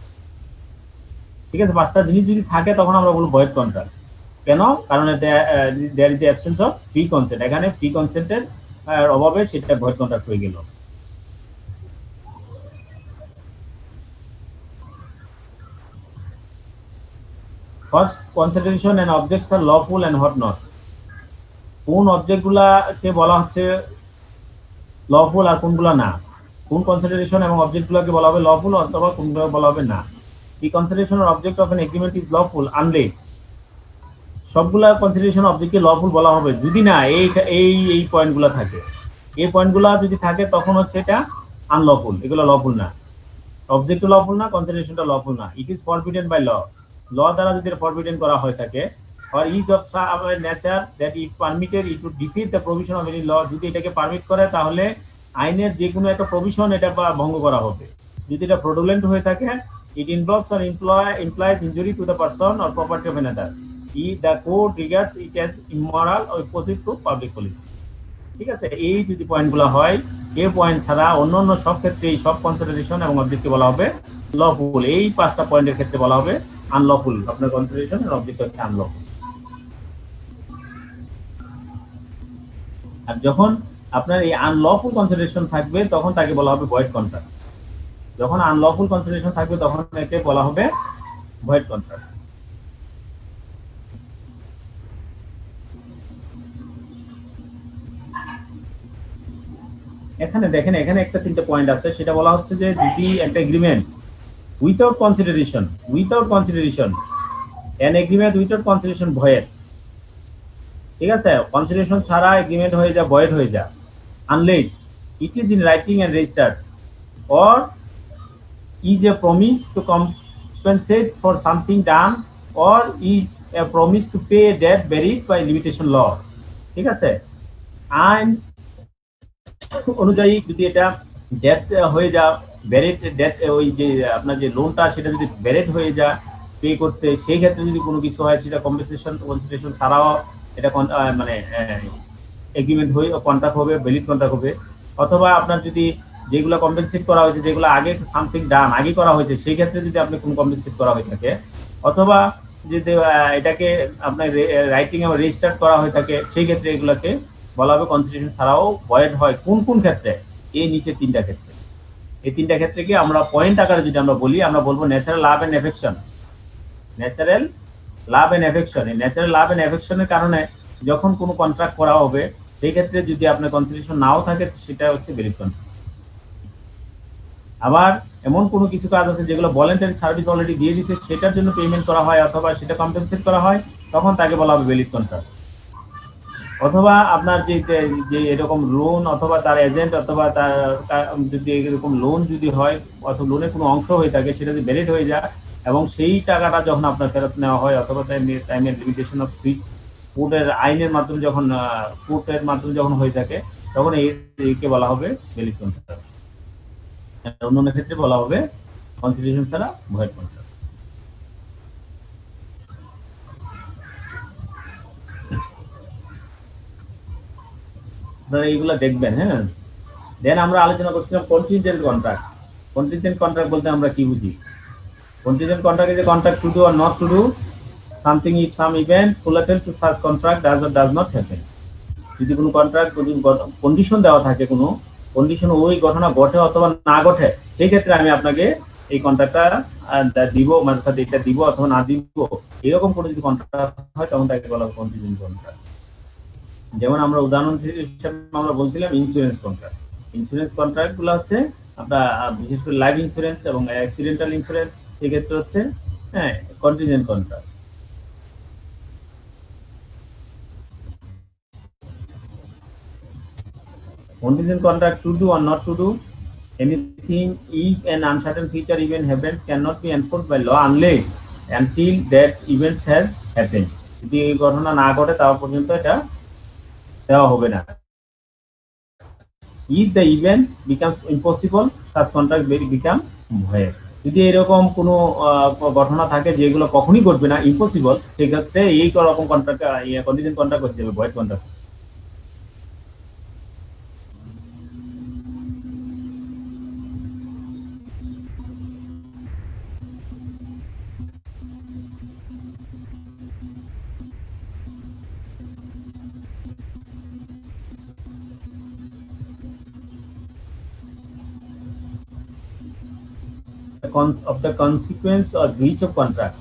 ঠিক আছে? 5টা জিনিস যদি থাকে তখন আমরা বলবো ভয়েড কন্ট্রাক্ট। কেন? কারণ there is the absence of free consent, এখানে ফ্রি কনসেন্টের অভাবে সেটা ভয়েড কন্ট্রাক্ট হয়ে গেল। First, consideration and objects are lawful and what not. কোন অবজেক্টগুলাকে বলা হচ্ছে লফুল আর কোনগুলা না, কোন কনসিডারেশন এবং অবজেক্টগুলোকে বলা হবে লফুল অথবা কোনগুলো বলা হবে না। The consideration or object of an agreement is lawful unless, সবগুলা কনসিডারেশন অবজেক্টকে লফুল বলা হবে যদি না এই পয়েন্টগুলো থাকে। এই পয়েন্টগুলো যদি থাকে তখন হচ্ছে এটা আনলফুল, এগুলো লফুল না। অবজেক্ট লফুল না, কনসিডারেশনটা লফুল না। It is forbidden by law, law দ্বারা যদি ফরবিডেন করা হয়ে থাকে, or is of nature that if permitted it would defeat the provision of any law, যদি এটাকে পারমিট করে তাহলে আইনের যে কোনো একটা প্রভিশন এটা ভঙ্গ করা হবে। যদি এটা ফ্রডুলেন্ট হয়ে থাকে, it involves or implies injury to the person or property of another, the court regards it as immoral or opposite to public policy। ঠিক আছে? এই যদি পয়েন্টগুলো হয়, এই পয়েন্ট ছাড়া অন্য সব ক্ষেত্রে এই সব কনসিডারেশন এবং অবজেক্টকে বলা হবে লফুল। এই 5টা পয়েন্টের ক্ষেত্রে বলা হবে আনলফুল। আপনার কনসিডারেশন আর অবজেক্ট হচ্ছে আনলফুল। আর যখন আপনার এই আনলফুল কনসিডারেশন থাকবে তখন তাকে বলা হবে ভয়েড কন্ট্রাক্ট। যখন আনলফুল কনসিডারেশন থাকবে তখন একে বলা হবে ভয়েড কন্ট্রাক্ট। এখানে দেখেন, এখানে একটা 3টে পয়েন্ট আছে, সেটা বলা হচ্ছে যে যদি একটা agreement without consideration an agreement without consideration void, ঠিক আছে? কনসিডারেশন ছাড়া এগ্রিমেন্ট হয়ে যা ভয়েড হয়ে যা, unless it is in writing and registered or is a promise to compensate for something done or is a promise to pay a debt buried by limitation law। ঠিক আছে? আইন অনুযায়ী যদি এটা ডেট হয়ে যা, ব্যারেড ডেট, ওই যে আপনার যে লোনটা সেটা যদি ব্যারেড হয়ে যা পে করতে, সেই ক্ষেত্রে যদি কোনো কিছু হয় সেটা কনসিডারেশন ছাড়াও এটা মানে এগ্রিমেন্ট হয়ে কন্ট্রাক্ট হবে, ভ্যালিড কন্ট্রাক্ট হবে। অথবা আপনার যদি যেগুলো কম্পেনসেট করা হয়েছে, যেগুলো আগে সামথিং ডান আগে করা হয়েছে, সেই ক্ষেত্রে যদি আপনি কোনো কম্পেনসেট করা হয়ে থাকে, অথবা যদি এটাকে আপনার রাইটিং এবং রেজিস্টার্ড করা হয়ে থাকে, সেই ক্ষেত্রে এগুলোকে বলা হবে কনসিডারেশন ছাড়াও ভয়েড হয়। কোন কোন ক্ষেত্রে? এই নিচে 3টা ক্ষেত্রে। এই 3টা ক্ষেত্রে কি আমরা পয়েন্ট আকারে যদি আমরা বলি, আমরা বলবো natural love and affection. Natural love and affection, এই ন্যাচারাল লাভ এন্ড এফেকশনের কারণে যখন কোনো কন্ট্রাক্ট করা হবে, সেই ক্ষেত্রে যদি আপনার কনসিডারেশন নাও থাকে, সেটা হচ্ছে ভ্যালিড কন্ট্রাক্ট। আবার এমন কোনো কিছু কাজ আছে যেগুলো ভলান্টারি সার্ভিস অলরেডি দিয়ে দিয়েছে, সেটার জন্য পেমেন্ট করা হয় অথবা সেটা কম্পেনসেট করা হয়, তখন তাকে বলা হবে ভ্যালিড কন্ট্রাক্ট। অথবা আপনার যে এরকম লোন অথবা তার এজেন্ট অথবা তার যদি এরকম লোন যদি হয় অথবা লোনের কোনো অংশ হয়ে থাকে, সেটা যদি ভ্যালিড হয়ে যায় এবং সেই টাকাটা যখন আপনার ফেরত নেওয়া হয় অথবা টাইমের লিমিটেশন অফ ফি কোর্টের আইনের মাধ্যমে যখন কোর্টের মাধ্যমে যখন হয়ে থাকে, তখন এইকে বলা হবে ভ্যালিড কন্ট্রাক্ট। অন্যান্য ক্ষেত্রে বলা হবে কনসিডারেশন ছাড়া ভয়েড কন্ট্রাক্ট। আপনারা এইগুলা দেখবেন। হ্যাঁ, দেন আমরা আলোচনা করছিলাম কন্টিনজেন্ট কন্ট্রাক্ট। কন্টিনজেন্ট কন্ট্রাক্ট বলতে আমরা কি বুঝি? Contingent contract is a contract to do or not to do something if some event collateral two such contract does or does not happen. যদি কোনো কন্ট্রাক্ট কন্ডিশন দেওয়া থাকে, কোনো কন্ডিশন ওই ঘটনা ঘটে অথবা না ঘটে, সেই ক্ষেত্রে আমি আপনাকে এই কন্ট্রাক্টটা দিব, মানে সাথে এটা দিব অথবা না দিব, এরকম কোনো যদি কন্ট্রাক্ট হয় তখন তাকে বলা হয় কন্টিনজেন্ট কন্ট্রাক্ট। যেমন আমরা উদাহরণ হিসেবে আমরা বলছিলাম ইন্স্যুরেন্স কন্ট্রাক্ট। ইন্স্যুরেন্স কন্ট্রাক্ট গুলো হচ্ছে আপনার বিশেষ করে লাইফ ইন্স্যুরেন্স এবং অ্যাক্সিডেন্টাল ইন্স্যুরেন্স, সেক্ষেত্রে হচ্ছে হ্যাঁ contingent contract. Contingent contract to do or not to do anything if an uncertain future event happens cannot be enforced by law unless until that event has happened. যদি এই ঘটনা না ঘটে তাও পর্যন্ত এটা দেওয়া হবে না। If the event becomes impossible, such contract will become void. যদি এরকম কোনো ঘটনা থাকে যেগুলো কখনই ঘটবে না, ইম্পসিবল, সেক্ষেত্রে এই রকম কন্ট্রাক্ট কন্টিনজেন্ট কন্ট্রাক্ট হয়ে যাবে void contract. Of the consequence or breach of contract,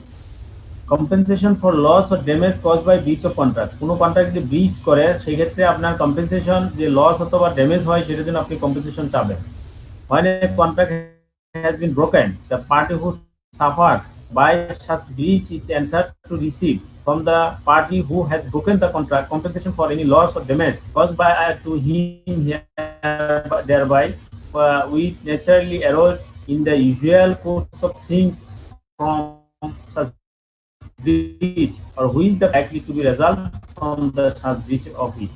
compensation for loss or damage caused by breach of contract. কোনো কন্ট্রাক্ট যদি ব্রিচ করে সেই ক্ষেত্রে আপনার কম্পেনসেশন, যে লস অথবা ড্যামেজ হয় সেটার জন্য আপনি কম্পেনসেশন চাবেন। When a contract has been broken, the party who suffered by such breach is entitled to receive from the party who has broken the contract compensation for any loss or damage caused by to him thereby which naturally arose in the usual course of things from such breach or which the likely to be result from the such breach of it.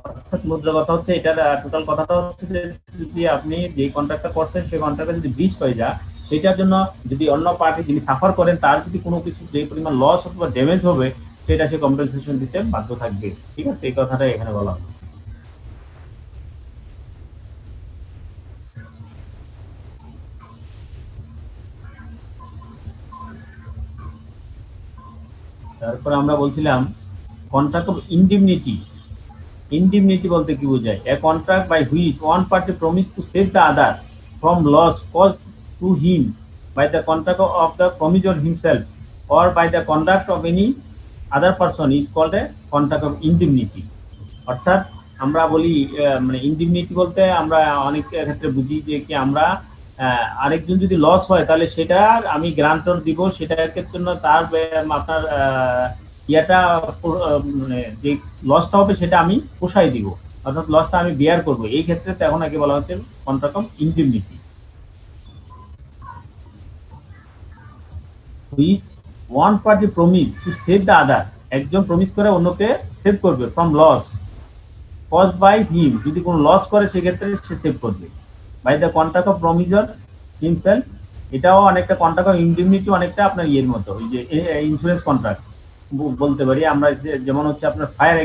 অর্থাৎ মুদ্রা কথা হচ্ছে, এটার total কথাটা হচ্ছে যে যদি আপনি যে কন্ট্রাক্টটা করছেন সেই কন্ট্রাক্টটা যদি ব্রিচ হয়ে যায়, সেটার জন্য যদি অন্য পার্টি যিনি সাফার করেন তার যদি কোনো কিছু যে পরিমাণ লস অথবা ড্যামেজ হবে সেটা সে কম্পেনসেশন দিতে বাধ্য থাকবে। ঠিক আছে, এই কথাটা এখানে বলা হয়। তারপর আমরা বলছিলাম কন্ট্রাক্ট অফ ইন্ডিমনিটি। ইন্ডিমনিটি বলতে কি বোঝায়? A contract by which one party promise to save the other from loss caused to him by the contract of the promisor himself or by the conduct of any other person is called a contract of indemnity. অর্থাৎ আমরা বলি মানে indemnity বলতে আমরা অনেক ক্ষেত্রে বুঝি যে কি আমরা আরেকজন যদি লস হয় তাহলে সেটা আমি গ্রান্টর দিব, সেটার জন্য তার আপনার ইয়াটা মানে যে লসটা হবে সেটা আমি পোষাই দিব, অর্থাৎ লসটা আমি বেয়ার করবো। এই ক্ষেত্রে তখন আগে বলা হচ্ছে contract of indemnity. Which one party promise to save the other, একজন প্রমিস করে অন্যকে সেভ করবে from loss caused by him, যদি কোনো লস করে সেক্ষেত্রে সে সেভ করবে। By the contract of promisor himself, এটাও অনেকটা কন্ট্রাক্ট অফ ইন্ডিমনিটি, অনেকটা আপনার ইয়ের মতো, ওই যে ইন্স্যুরেন্স কন্ট্রাক্ট বলতে পারি আমরা, যেমন হচ্ছে আপনার ফায়ার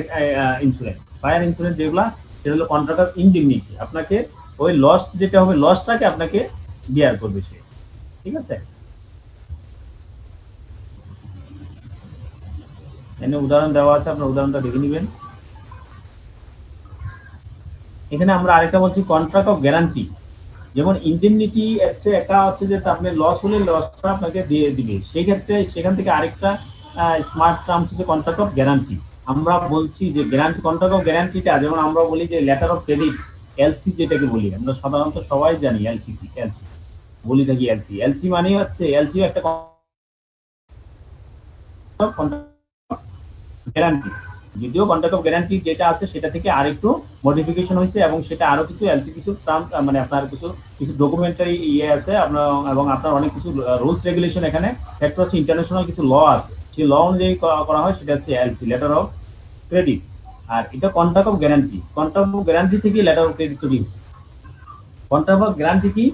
ইন্স্যুরেন্স। ফায়ার ইন্স্যুরেন্স যেগুলো সেটা হলো কন্ট্রাক্ট অফ ইন্ডিমনিটি, আপনাকে ওই লস যেটা হবে লসটাকে আপনাকে বিয়ার করবে সে। ঠিক আছে, এখানে উদাহরণ দেওয়া আছে, আপনার উদাহরণটা দেখে নেবেন। এখানে আমরা আরেকটা বলছি কন্ট্রাক্ট অফ গ্যারান্টি। যেমন ইন্ডিমনিটি একটা হচ্ছে যে আপনি লস হলে লসটা আপনাকে দিয়ে দিবে, সেই ক্ষেত্রে সেখান থেকে আরেকটা স্মার্ট টার্ম হচ্ছে কন্ট্রাক্ট অফ গ্যারান্টি। আমরা বলছি যে গ্যারান্টি, কন্ট্রাক্ট অফ গ্যারান্টিটা যেমন আমরা বলি যে লেটার অফ ক্রেডিট, এলসি যেটাকে বলি আমরা সাধারণত সবাই জানি, এলসি কি, এলসি বলি থাকি এলসি। এলসি মানে হচ্ছে এলসি একটা গ্যারান্টি, যদিও কন্ট্রাক্ট অফ গ্যারান্টি যেটা আছে সেটা থেকে আরেকটু মডিফিকেশন হয়েছে এবং সেটা আরো কিছু এলসি কিছু টার্ম মানে আপনার কিছু ডকুমেন্টারি ইয়ে আছে আপনার, এবং আপনার অনেক কিছু রুলস রেগুলেশন এখানে একটা হচ্ছে ইন্টারন্যাশনাল কিছু ল আছে, সেই ল অনুযায়ী করা হয়, সেটা হচ্ছে এলসি, লেটার অফ ক্রেডিট। আর এটা contract of guarantee. Contract of guarantee থেকে লেটার অফ ক্রেডিট তৈরি হচ্ছে। কন্ট্রাক্ট অফ গ্যারান্টি কি?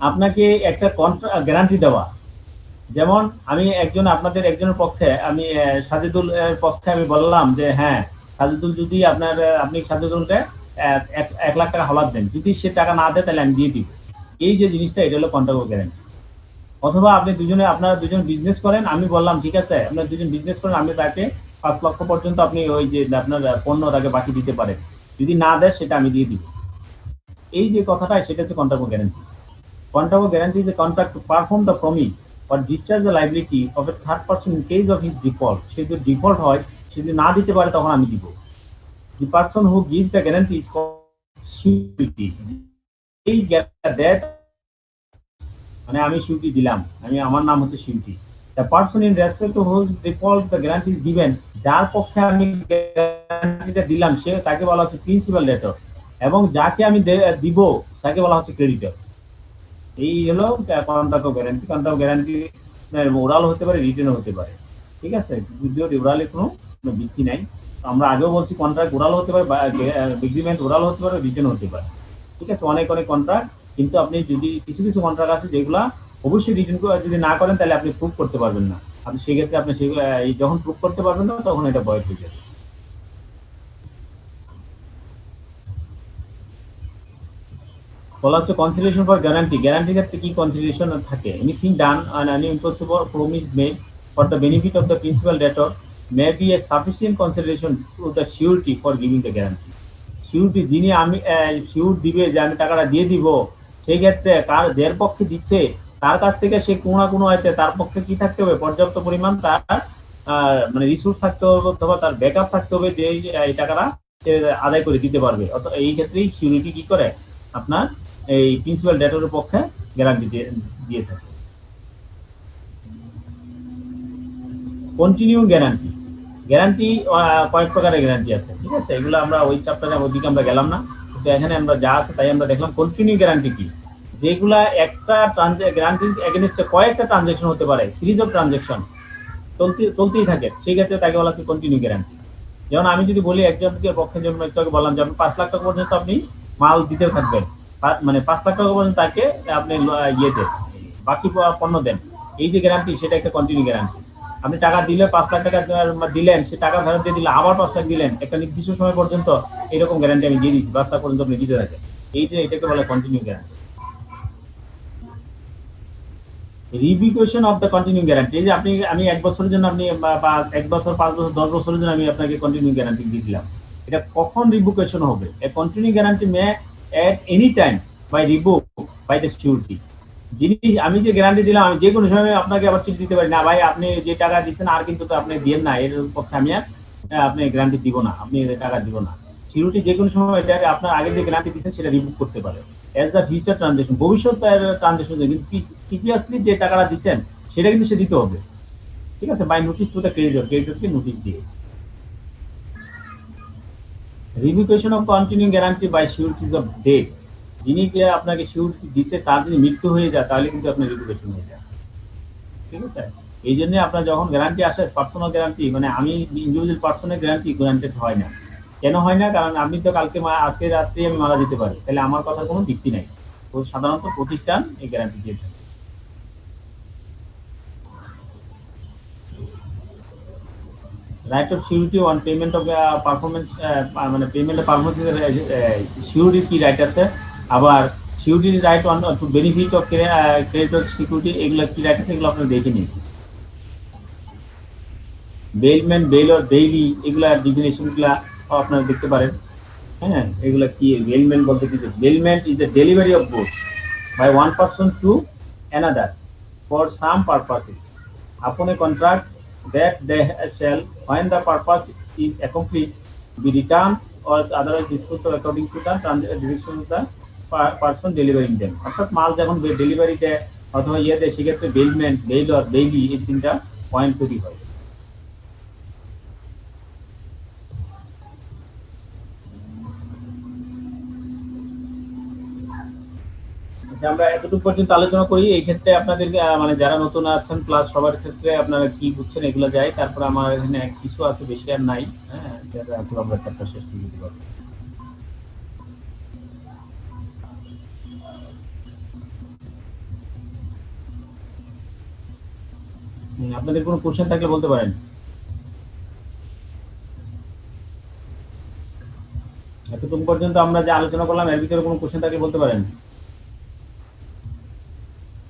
আপনাকে একটা গ্যারান্টি দেওয়া, যেমন আমি আপনাদের একজনের পক্ষে, আমি সাজিদুল পক্ষে আমি বললাম যে হ্যাঁ সাজিদুল যদি আপনি সাজিদুলকে এক লাখ টাকা হলাদ দেন, যদি সে টাকা না দেয় তাহলে আমি দিয়ে দিব। এই যে জিনিসটা, এটা হলো কন্ট্রাক্ট গ্যারান্টি। অথবা আপনি আপনারা দুজন বিজনেস করেন, আমি বললাম ঠিক আছে আপনারা দুজন বিজনেস করেন, আমি তাকে 5 লক্ষ পর্যন্ত আপনি ওই যে আপনার পণ্য তাকে বাকি দিতে পারেন, যদি না দেয় সেটা আমি দিয়ে দিব। এই যে কথাটা, সেটা হচ্ছে contract guarantee. Contract guarantee is a contract to perform the promise or discharge the liability of a third person in case of his default. সে যদি ডিফল্ট হয়, সে যদি না দিতে পারে, তখন আমি দিব। The person who gives the guarantee is called surety. এই দ্যাট মানে আমি surety দিলাম, আমার নাম হচ্ছে surety. The person in respect to whose default the guarantee is given, যার পক্ষে আমি গ্যারান্টিটা দিলাম, সে তাকে বলা হচ্ছে প্রিন্সিপাল ডেটর, এবং যাকে আমি দিব তাকে বলা হচ্ছে ক্রেডিটর। এই হলো contract guarantee. Contract guarantee oral হতে পারে, রিটেনও হতে পারে, ঠিক আছে? যদিও ওরালে কোনো ভিত্তি নাই। আমরা আগেও বলছি কন্ট্রাক্ট ওরাল হতে পারে, এগ্রিমেন্ট ওরাল হতে পারে, রিটেন হতে পারে, ঠিক আছে? অনেক কন্ট্রাক্ট, কিন্তু আপনি যদি কিছু কন্ট্রাক্ট আছে যেগুলো অবশ্যই রিটেন যদি না করেন তাহলে আপনি প্রুভ করতে পারবেন না। আপনি সেক্ষেত্রে আপনি সেগুলো যখন প্রুভ করতে পারবেন না, তখন এটা ভয়েড হয়ে যাবে। বলা হচ্ছে কনসিডারেশন ফর গ্যারান্টি। গ্যারান্টির ক্ষেত্রে কি কনসিডারেশন থাকে? Anything done on any impossible promise made for the benefit of the principal ডেটর May be A sufficient consideration to the surety for giving the guarantee. Surety যিনি আমি sure দিবে যে আমি টাকাটা দিয়ে দিব, সেই ক্ষেত্রে যার পক্ষে দিচ্ছে তার কাছ থেকে সে কোনো হয়তো তার পক্ষে কি থাকতে হবে? পর্যাপ্ত পরিমাণ তার মানে রিসোর্স থাকতে হবে, অথবা তার ব্যাকআপ থাকতে হবে, যে এই টাকাটা আদায় করে দিতে পারবে। অথবা এই ক্ষেত্রেই সিউরিটি কি করে? আপনার এই প্রিন্সিপাল ডেটরের পক্ষে গ্যারান্টি দিয়ে থাকে। Continue guarantee. গ্যারান্টি কয়েক প্রকারের গ্যারান্টি আছে, ঠিক আছে? এগুলো আমরা ওই চ্যাপ্টারে ওইদিকে আমরা গেলাম না, কিন্তু এখানে আমরা যা আছে তাই আমরা দেখলাম। কন্টিনিউ গ্যারান্টি কি? যেগুলা একটা গ্যারান্টির এগেইনস্টে কয়েকটা ট্রানজাকশন হতে পারে, সিরিজ অফ ট্রানজাকশন চলতেই থাকে, সেই ক্ষেত্রে তাকে বলা হচ্ছে কন্টিনিউ গ্যারান্টি। যেমন আমি যদি বলি একজনকে পক্ষে, যেমন একটু আগে বললাম যে আপনি 5 লাখ টাকা পর্যন্ত আপনি মাল দিতে থাকবেন, মানে 5 লাখ টাকা পর্যন্ত তাকে আপনি দেন, বাকি পণ্য দেন, এই যে গ্যারান্টি, সেটা একটা কন্টিনিউ গ্যারান্টি। আপনি টাকা দিলে 5 লাখ টাকা দিলেন, সে টাকা ফেরত দিয়ে দিলে আবার 5 লাখ দিলেন, একটা নির্দিষ্ট সময় পর্যন্ত এরকম গ্যারান্টি আমি দিয়ে দিচ্ছি, 5 লাখ পর্যন্ত আপনি দিতে থাকেন, এই যে এটাকে বলে continue guarantee. Revocation of the continue guarantee, এই যে আমি 1 বছরের জন্য আপনি 1 বছর, 5 বছর, 10 বছরের জন্য আমি আপনাকে কন্টিনিউ গ্যারান্টি দিয়ে দিলাম, এটা কখন রিভিকেশন হবে? A continue guarantee may at any time by revoke by the surety. যিনি আমি যে গ্যারান্টি দিলাম, আমি যে কোনো সময় আপনাকে আবার চিঠি দিতে পারি না, ভাই আপনি যে টাকা দিচ্ছেন আর কিন্তু তো আপনি দিয়েন না, এর পক্ষে আমি আর আপনি গ্যারান্টি দিব না, আপনি টাকা দিব না। সিউরিটি যে কোনো সময় এটা আপনার আগে যে গ্যারান্টি দিচ্ছেন সেটা রিভোক করতে পারে অ্যাজ দ্য ফিউচার ট্রানজাকশন, ভবিষ্যৎ ট্রানজাকশন, কিন্তু প্রিভিয়াসলি যে টাকাটা দিচ্ছেন সেটা কিন্তু সে দিতে হবে, ঠিক আছে? By notice to the creditor, ক্রেডিটরকে নোটিস দিয়ে। Revocation of continue guarantee by sureties of death, যিনি আপনাকে সিউরিটি দিচ্ছে তার যদি মৃত্যু হয়ে যায় তাহলে কিন্তু আপনার রিভিকেশন হয়ে যায়, ঠিক আছে? এই জন্য আপনার যখন গ্যারান্টি আসে, পার্সোনাল গ্যারান্টি, মানে আমি ইন্ডিভিজুয়াল পার্সোনাল গ্যারান্টি গ্যারান্টেড হয় না। কেন হয় না? কারণ আপনি তো আজকে রাত্রে আমি মারা যেতে পারি, তাহলে আমার কথা কোনো ভিত্তি নাই। তো সাধারণত প্রতিষ্ঠান এই গ্যারান্টি দিয়ে থাকে। Right of surety on payment of performance, মানে পেমেন্ট অফ পারফরমেন্স সিউরিটি কি রাইট আছে, আবার surety right on to benefit of creditor security, এগুলো কি রাইট আছে, এগুলো আপনি দেখে নিন। বেলমেন্ট, বেল অর ডেইলি, এগুলা ডিফিনেশনগুলা আপনারা দেখতে পারেন। হ্যাঁ, এগুলা কি? বেলমেন্ট বলতে কি? Bailment is the delivery of goods by one person to another for some purposes upon a contract that they shall, when the purpose is accomplished, be returned or otherwise disposed of according to the direction of the person delivering them. অর্থাৎ মাল যখন delivery দেয় অথবা দেয়, সেক্ষেত্রে বেলমেন্ট, bell or daily, এই 3টা point তৈরি হয়। আমরা এতটুকু পর্যন্ত আলোচনা করি। এই ক্ষেত্রে আপনাদের মানে যারা নতুন আছেন ক্লাস, সবার ক্ষেত্রে আপনারা কি বুঝছেন এগুলো যায়, তারপর আমার এখানে কিছু আছে, বেশি আর নাই। হ্যাঁ, যারা আমরা চ্যাপ্টার শেষ করে দিতে পারবো। আপনাদের কোনো কোশ্চেন থাকলে বলতে পারেন। এতটুকু এতক্ষণ পর্যন্ত আমরা যে আলোচনা করলাম এর ভিতরে কোনো কোশ্চেন থাকলে বলতে পারেন।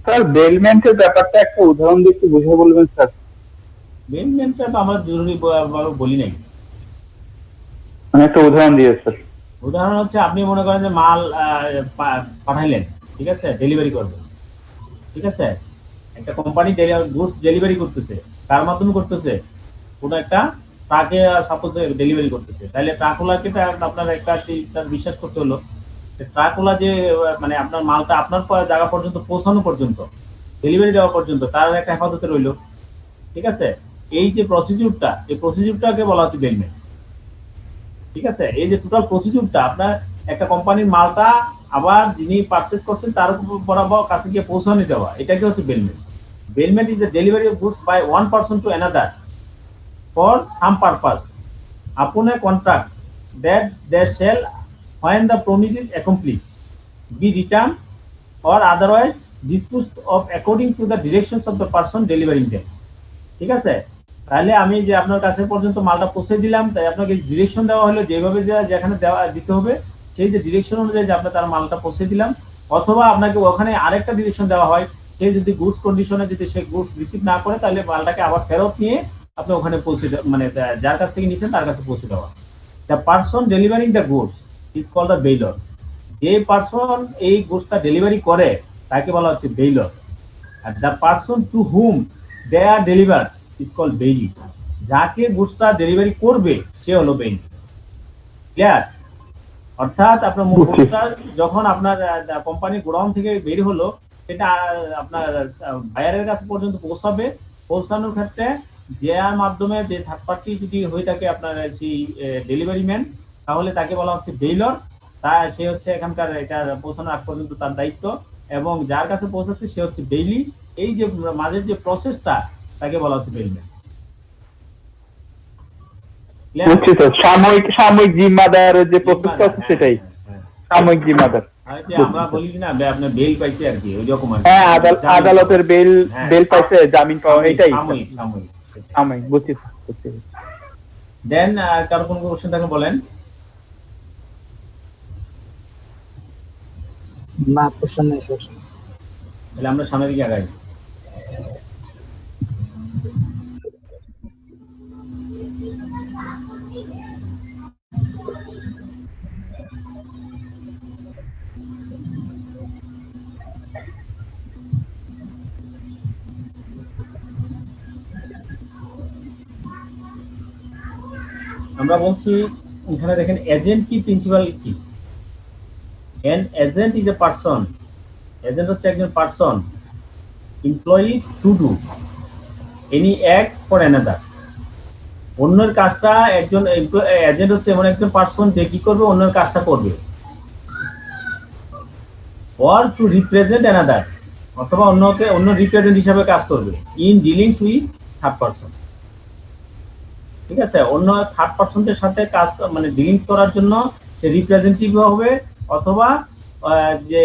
স্যার বেলমেন্টের ব্যাপারটা একটা উদাহরণ দিয়ে একটু বুঝে বলবেন স্যার। বেলমেন্টটা তো আমরা জরুরি বলি নাই। মানে একটা উদাহরণ দিয়ে স্যার। উদাহরণ হচ্ছে আপনি মনে করেন যে মাল পাঠাইলেন, ঠিক আছে, ডেলিভারি করবেন, ঠিক আছে, একটা কোম্পানি গুডস ডেলিভারি করতেছে, কার মাধ্যমে করতেছে, কোনো একটা ট্রাকে সাপোজ ডেলিভারি করতেছে, তাহলে ট্রাকওয়ালাকে আপনার একটা বিশ্বাস করতে হলো ট্রাকওয়ালা যে মানে আপনার মালটা আপনার জায়গা পর্যন্ত পৌঁছানো পর্যন্ত, ডেলিভারি দেওয়া পর্যন্ত তার একটা হেফাজতে রইল, ঠিক আছে। এই যে প্রসিডিউরটা, এই প্রসিডিউরটাকে বলা হচ্ছে বেলমেন্ট, ঠিক আছে। এই যে টোটাল প্রসিডিউরটা আপনার একটা কোম্পানির মালটা আবার যিনি পারচেজ করছেন তার বরাবর কাছে গিয়ে পৌঁছানো দেওয়া, এটাকে হচ্ছে bailment. Bailment is the delivery of goods by one person to another for some purpose upon a contract that they shall, when the promise is accomplished, be returned or otherwise disposed of according to the directions of the person delivering them, ঠিক আছে। তাহলে আমি যে আপনার কাছে পর্যন্ত মালটা পৌঁছে দিলাম, তাই আপনাকে ডিরেকশন দেওয়া হলো যেভাবে যেখানে দিতে হবে সেই যে ডিরেকশন অনুযায়ী যে আপনার তার মালটা পৌঁছে দিলাম, অথবা আপনাকে ওখানে আরেকটা ডিরেকশন দেওয়া হয়, সে যদি গুডস কন্ডিশনে যদি সে গুডস রিসিভ না করে তাহলে মালটাকে আবার ফেরত নিয়ে আপনি ওখানে পৌঁছে মানে যার কাছ থেকে নিয়েছেন তার কাছে পৌঁছে দেওয়া। The person delivering the goods is called the bailor. যে পারসন এই গুডসটা ডেলিভারি করে তাকে বলা হচ্ছে বেইলর। আর the person to whom they are deliver is called bailee. যাকে গুডসটা ডেলিভারি করবে সে হলো বেইলি। ক্লিয়ার? অর্থাৎ আপনার গুডসটা যখন আপনার কোম্পানির গোডাউন থেকে বের হলো, সেটা আপনার বায়ারের কাছে পর্যন্ত পৌঁছাবে। পৌঁছানোর ক্ষেত্রে যার মাধ্যমে যে থার্ড পার্টি যদি হয়ে থাকে আপনার সেই ডেলিভারি ম্যান, তাহলে তাকে বলা হচ্ছে বেইলর। সে হচ্ছে এখানকার এটা পৌঁছানোর আগ পর্যন্ত তার দায়িত্ব, এবং যার কাছে পৌঁছাচ্ছে সে হচ্ছে বেইলি। এই যে মাঝের যে প্রসেসটা তাকে বলা হচ্ছে বেইলম্যান। সাময়িক জিম্মাদারের যে প্রসেসটা আছে সেটাই সাময়িক জিম্মাদার। আমরা বলি না আপনি বেল পাইছে আর কি, ওই রকম। হ্যাঁ, আদালতের বেল পাইছে, জামিন পাওয়া, এটাই সাময়িক। বুঝছি। দেন কারো কোনো কোশ্চেন থাকলে বলেন। না, কোশ্চেন নেই স্যার। তাহলে আমরা সামনের দিকে আগাই। আমরা বলছি এখানে দেখেন এজেন্ট কি প্রিন্সিপাল কি। N agent is a person. Agent হচ্ছে একজন person employee to do any act for another. অন্যের কাজটা একজন এজেন্ট হচ্ছে এমন একজন পারসন যে কি করবে, অন্যের কাজটা করবে। অর টু রিপ্রেজেন্ট অ্যানাদার, অথবা অন্য রিপ্রেজেন্ট হিসাবে কাজ করবে in dealings with third person. ঠিক আছে, অন্য থার্ড পারসনের সাথে কাজ মানে ডিলিংস করার জন্য সে রিপ্রেজেন্টেটিভ হবে, অথবা যে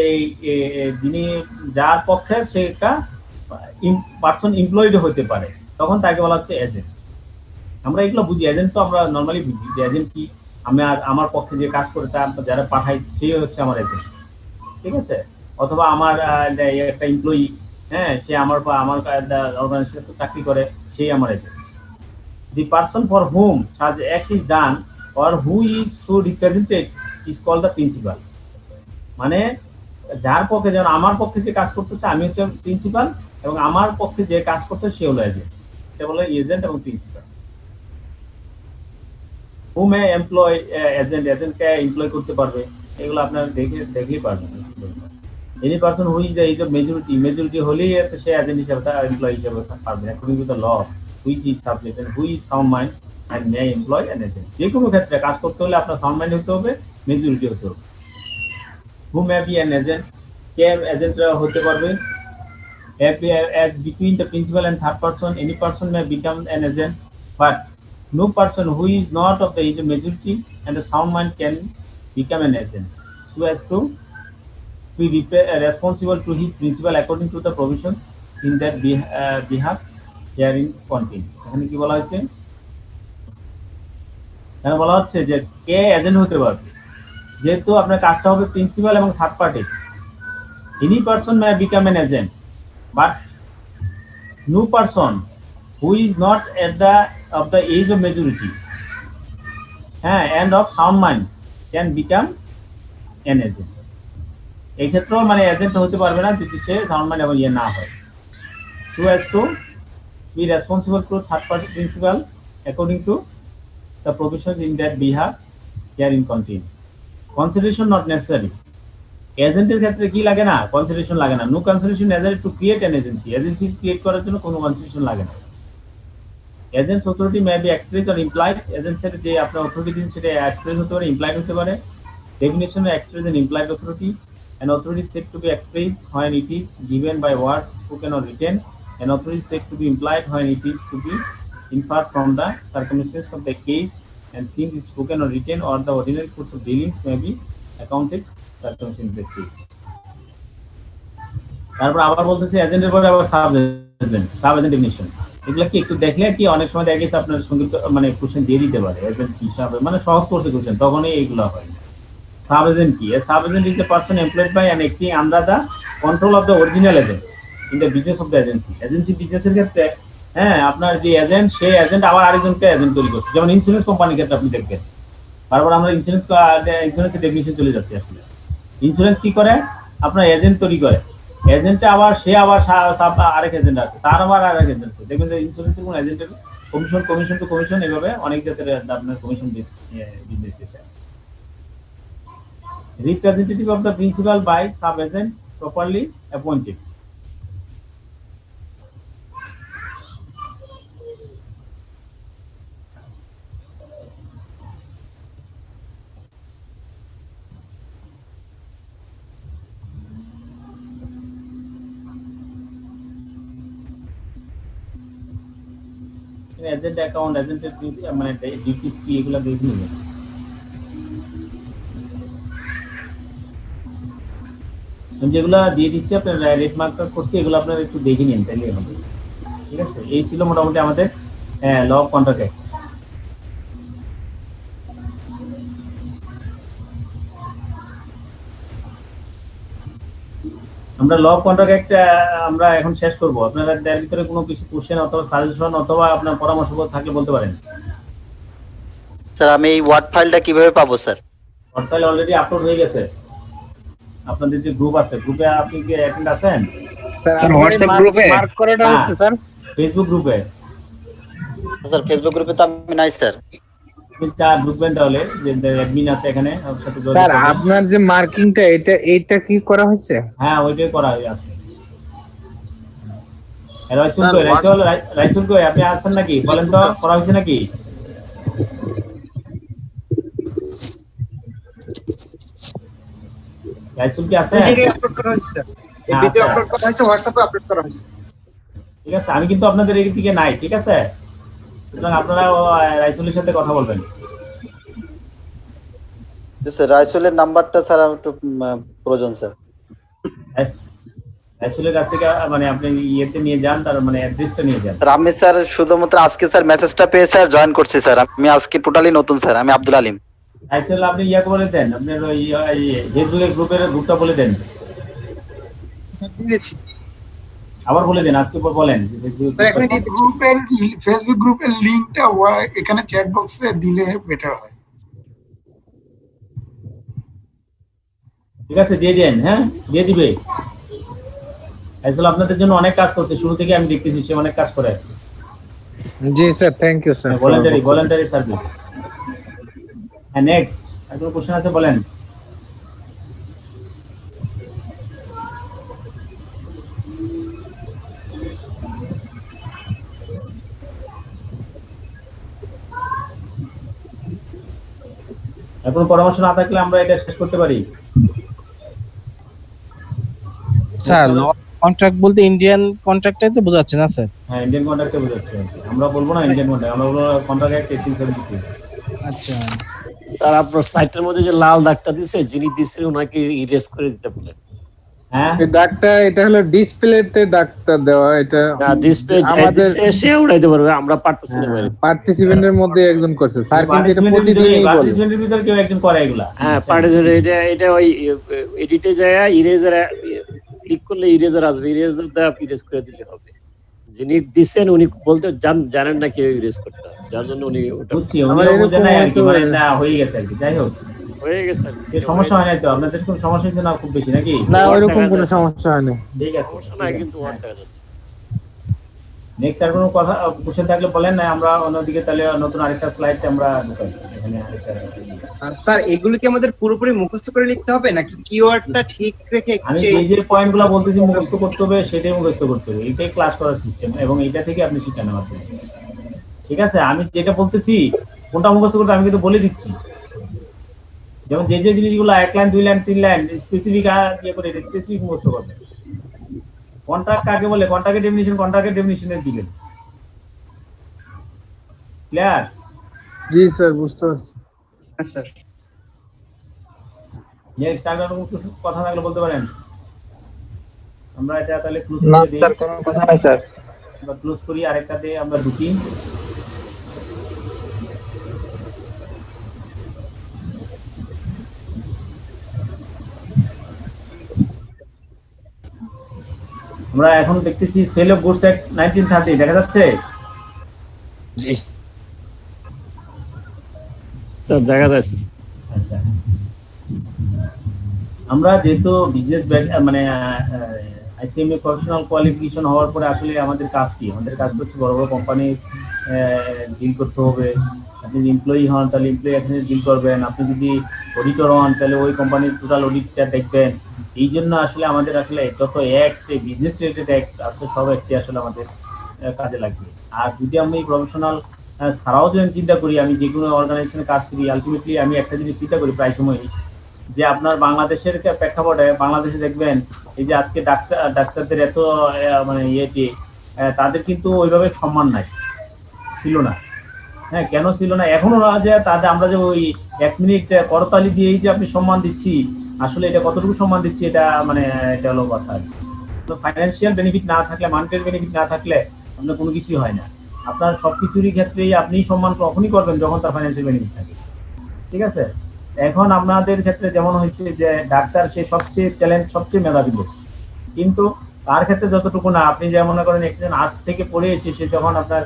যিনি যার পক্ষে সে একটা পারসন এমপ্লয়েড হতে পারে, তখন তাকে বলা হচ্ছে এজেন্ট। আমরা এগুলো বুঝি, এজেন্ট তো আমরা নর্মালি বুঝি যে এজেন্ট কি, আমি আমার পক্ষে যে কাজ করে যারা পাঠাই সেই হচ্ছে আমার এজেন্ট। ঠিক আছে, অথবা আমার একটা এমপ্লয়ি, হ্যাঁ, সে আমার অর্গানাইজেশনে চাকরি করে, সেই আমার agent. The person for whom such act is done or who is so represented is called the principal. মানে যার পক্ষে, যেমন আমার পক্ষে যে কাজ করতেছে আমি হচ্ছে প্রিন্সিপাল, এবং আমার পক্ষে যে কাজ করতেছে সে হলো এজেন্ট। এটা বলে এজেন্ট এবং principal. who may employ agent, এজেন্টকে এমপ্লয় করতে পারবে, এগুলো আপনারা দেখলেই পারবেন। any person who is the age of majority হলেই সে এজেন্ট হিসেবে এমপ্লয় হিসেবে পারবে according to the law which is subject and who is sound mind and may employ an agent. যে কোনো ক্ষেত্রে কাজ করতে হলে আপনার সাউন্ড মাইন্ড হতে হবে, মেজরিটি হতে হবে। who may be an agent, K agent হতে পারবে, as between the principal and third person any person may become an agent, but no person who is not of the age of majority and the sound mind can become an agent so as to be responsible to his principal according to the provision in that behalf herein contained. এখানে কি বলা হয়েছে? এখানে বলা হচ্ছে যে কে agent হতে পারবে, যেহেতু আপনার কাজটা হবে প্রিন্সিপাল এবং third party, any person may become an agent, but no person who is not at the of the age of majority and of sound mind can become an agent. এই ক্ষেত্রেও মানে এজেন্ট হতে পারবে না যদি সে sound mind এবং ইয়ে না হয়। So as to be responsible to third party principal according to the provisions in that behalf herein contained. Consideration not necessary. এজেন্টের ক্ষেত্রে কি লাগে না? কনসিডারেশন লাগে না। No consideration agent to create an agency. Agency create করার জন্য কোনো কনসিডারেশন লাগে না। Agent's authority may be expressed or implied. Agent said যে আপনার authority দিন সেটা express হতে পারে, implied হতে পারে। Definition of express and implied authority. An authority is said to be expressed when it is given by word, spoken or written. An authority is said to be implied when it is to be inferred from the circumstances of the case, and things spoken or written or the ordinary course of dealings may be accounted circumstances of the case. তারপর আবার বলতেছে এজেন্টের পরে আবার sub agent definition. এগুলা কি একটু দেখলে কি অনেক সময় দেখা গেছে আপনার সঙ্গে মানে কোশ্চেন দিয়ে দিতে পারে এজেন্ট হিসাবে, মানে সহজ করতে কোশ্চেন, তখনই এইগুলো হয়। সাব এজেন্ট কি? A sub agent is a person employed by and acting under the control of the original agent in the business of the agency. Agency বিজনেসের ক্ষেত্রে আপনার যে এজেন্ট, সেই এজেন্ট আবার আরেকজনকে এজেন্ট তৈরি করছে। যেমন ইন্স্যুরেন্স কোম্পানির ক্ষেত্রে আপনি দেখবেন, বারবার আমরা ইন্স্যুরেন্সের ডেফিনিশন চলে যাচ্ছি। আসলে ইন্স্যুরেন্স কি করে? আপনার এজেন্ট তৈরি করে, এজেন্টে আবার সে আবার আরেক এজেন্ট আছে, তার আবার আরেক এজেন্ট আছে। দেখবেন যে ইন্স্যুরেন্সের কোন এজেন্টের কমিশন টু কমিশন, এভাবে অনেক জাতের আপনার কমিশন বিজনেস আছে। Representative of the principal by sub agent properly appointed. Agent account, এজেন্টের মানে ডিউটিস কি, এগুলো দেখে নেবেন। যেগুলো দিয়ে দিচ্ছি আপনার রেড মার্ক করছি, এগুলো আপনারা একটু দেখে নিন, তাইলে হবে। ঠিক আছে, এই ছিল মোটামুটি আমাদের ল অফ কন্ট্রাক্ট অ্যাক্ট। আমরা ল অফ কন্ট্রাক্ট অ্যাক্ট আমরা এখন শেষ করব। আপনারা এর ভিতরে কোনো কিছু কোশ্চেন অথবা সাজেশন অথবা আপনার পরামর্শ থাকলে বলতে পারেন। স্যার আমি এই ওয়ার্ড ফাইলটা কিভাবে পাবো sir? Word file already upload হয়ে গেছে। আপনাদের যে গ্রুপ আছে, গ্রুপে আপনি কি অ্যাটেন্ড আছেন? স্যার হোয়াটসঅ্যাপ গ্রুপে মার্ক করাটা হচ্ছে স্যার। ফেসবুক গ্রুপে? স্যার ফেসবুক গ্রুপে তো আমি নাই স্যার। ঢুকবেন তাহলে, যে অ্যাডমিন আছে এখানে, ওর সাথে যোগাযোগ স্যার করবেন। আপনার যে মার্কিংটা এইটা কি করা হয়েছে? হ্যাঁ, ওইটাই করা আছে। রাইসুল কই আপনি আছেন নাকি? বলেন তো, করা হয়েছে নাকি? রাইসুল কি আছে? আপলোড করা হয়েছে স্যার, এই ভিডিও আপলোড করা হয়েছে, হোয়াটসঅ্যাপে আপলোড করা হয়েছে। ঠিক আছে, আমি কিন্তু আপনাদের এই দিকে নাই। ঠিক আছে, সুতরাং আপনারা রাইসুলের সাথে কথা বলবেন। স্যার রাইসুলের নাম্বারটা স্যার একটু প্রয়োজন স্যার। রাইসুলের কাছ থেকে মানে আপনি ইয়েতে নিয়ে যান, তার মানে অ্যাড্রেসটা নিয়ে যান। স্যার আমি স্যার শুধুমাত্র আজকে স্যার মেসেজটা পেয়ে স্যার জয়েন করছি স্যার। আমি আজকে টোটালি নতুন স্যার, আমি আব্দুল আলিম। রাইসুল আপনি বলে দেন, আপনার ওই ফেসবুকের গ্রুপটা বলে দেন। স্যার দিয়েছি, আবার বলে দেন, আজকে বলেন। স্যার এখনই দিয়ে দিচ্ছি। ফেসবুক গ্রুপের লিংকটা এখানে চ্যাট বক্সে দিলে বেটার হয়। ঠিক আছে, দিয়ে দেন। হ্যাঁ, দিয়ে দিবে। আসলে আপনাদের জন্য অনেক কাজ করছে, শুরু থেকে আমি দেখতেছি সে অনেক কাজ করে। জি sir, thank you sir. Voluntary service. হ্যাঁ, নেক্সট আর কোনো কোশ্চেন আছে বলেন। এখন পরামর্শ না থাকলে আমরা এটা শেষ করতে পারি। স্যার ল কন্ট্রাক্ট বলতে ইন্ডিয়ান কন্ট্রাক্টটাই তো বোঝাচ্ছে না স্যার? হ্যাঁ, ইন্ডিয়ান কন্ট্রাক্টে বোঝাচ্ছে। আমরা বলবো না ইন্ডিয়ান কন্ট্রাক্ট, আমরা বলবো কন্ট্রাক্ট অ্যাক্ট 1873। আচ্ছা স্যার আপনার সাইটের মধ্যে যে লাল দাগটা দিছে, যিনি দিছে ওনাকে ইরেজ করে দিতে বলেন। হ্যাঁ এই ডাকটা এটা হলো ডিসপ্লেতে ডাকটা দেওয়া, এটা না ডিসপ্লে আমাদের সে উড়াইতে পারবে, আমরা পারতেছি না ভাই। পার্টিসিপেন্টের মধ্যে একজন করছে স্যার, কিন্তু এটা পার্টিসিপেন্টের প্রতিদিনই বলে। পার্টিসিপেন্টের ভিতরে কেউ একজন করে এগুলা। হ্যাঁ পার্টিসিপেন্ট, এটা ওই এডিটে যায় ইরেজার ক্লিক করলে ইরেজার আসবে, ইরেজার দা ইরেজ করে দিলে হবে। যিনি দিচ্ছেন উনি বলতে জানেন না কেউ ইরেজ করতে হবে, যার জন্য উনি ওটা বুঝছি, উনিও বোঝে নাই আর কি, মানে এটা হয়ে গেছে আর কি। যাই হোক, হয়ে গেছে আর এই সমস্যা হয় নাই তো আপনাদের? কোনো সমস্যা হচ্ছে না খুব বেশি নাকি? না ওইরকম কোনো সমস্যা হয় না। ঠিক আছে, সমস্যা নাই, কিন্তু ওয়ার্ড দেখা যাচ্ছে। নেক্সট আর কোনো কথা কোশ্চেন থাকলে বলেন, না আমরা অন্যদিকে তাহলে নতুন আরেকটা স্লাইড আমরা ঢুকাই এখানে আরেকটা। স্যার এগুলো কি আমাদের পুরোপুরি মুখস্থ করে লিখতে হবে নাকি কিওয়ার্ডটা ঠিক রেখে আমি যে পয়েন্টগুলো বলতেছি মুখস্থ করতে হবে, সেটাই মুখস্থ করতে হবে। এটাই ক্লাস করার সিস্টেম, এবং এটা থেকে আপনি শিক্ষা নেওয়ার জন্য। ঠিক আছে, আমি যেটা বলতেছি কোনটা মুখস্থ করতে আমি কিন্তু বলে দিচ্ছি। যেমন যে জিনিসগুলো 1 লাইন 2 লাইন 3 লাইন স্পেসিফিক ইয়ে করে স্পেসিফিক মুখস্থ করবেন। কন্ট্রাক্ট কাকে বলে, কন্ট্রাক্টের ডেফিনিশনের দিবেন। ক্লিয়ার? জি স্যার, বুঝতে পারছি। হ্যাঁ স্যার। নেক্সট আর কোনো কথা থাকলে বলতে পারেন। আমরা এটা তাহলে ক্লোজ না করে দিই। স্যার, কোনো কথা নাই স্যার। আমরা ক্লোজ করি, আরেকটা দিয়ে আমরা ঢুকি। আমরা এখন দেখতেছি সেল অফ গুডস অ্যাক্ট 1930 দেখা যাচ্ছে? জি স্যার দেখা যাচ্ছে। আচ্ছা, আমরা যেহেতু বিজনেস মানে আইসিএমএ প্রফেশনাল কোয়ালিফিকেশন হওয়ার পরে আসলে আমাদের কাজ কি? আমাদের কাজ হচ্ছে বড় বড় কোম্পানি ডিল করতে হবে। আপনি যদি এমপ্লয়ি হন তাহলে এমপ্লয়ি এখানে ডিল করবেন, আপনি যদি অডিটর হন তাহলে ওই কোম্পানির টোটাল অডিটটা দেখবেন। এই জন্য আসলে আমাদের আসলে যত অ্যাক্ট, বিজনেস রিলেটেড অ্যাক্ট আছে সব একটি আসলে আমাদের কাজে লাগবে। আর যদি আমি প্রফেশনাল ছাড়াও যদি চিন্তা করি, আমি যে কোনো অর্গানাইজেশনে কাজ করি, আলটিমেটলি আমি একটা জিনিস চিন্তা করি প্রায় সময়ই, যে আপনার বাংলাদেশের প্রেক্ষাপটে বাংলাদেশে দেখবেন এই যে আজকে ডাক্তারদের এত মানে ইয়েটি, তাদের কিন্তু ওইভাবে সম্মান নাই, ছিল না। হ্যাঁ, কেন ছিল না? এখনো না, যে তাদের আমরা যে ওই 1 মিনিট করতালি দিয়েই যে আপনি সম্মান দিচ্ছি, আসলে এটা কতটুকু সম্মান দিচ্ছি, এটা মানে এটা হলো কথা। তো ফাইন্যান্সিয়াল বেনিফিট না থাকলে, মানিটারি বেনিফিট না থাকলে আপনার কোনো কিছুই হয় না। আপনার সবকিছুরই ক্ষেত্রেই আপনি সম্মান কখনই করবেন যখন তার ফাইন্যান্সিয়াল বেনিফিট থাকে। ঠিক আছে, এখন আপনাদের ক্ষেত্রে যেমন হয়েছে যে ডাক্তার সে সবচেয়ে ট্যালেন্ট, সবচেয়ে মেধাবী লোক, কিন্তু তার ক্ষেত্রে যতটুকু না, আপনি যে মনে করেন একজন আর্টস থেকে পড়ে এসে সে যখন আপনার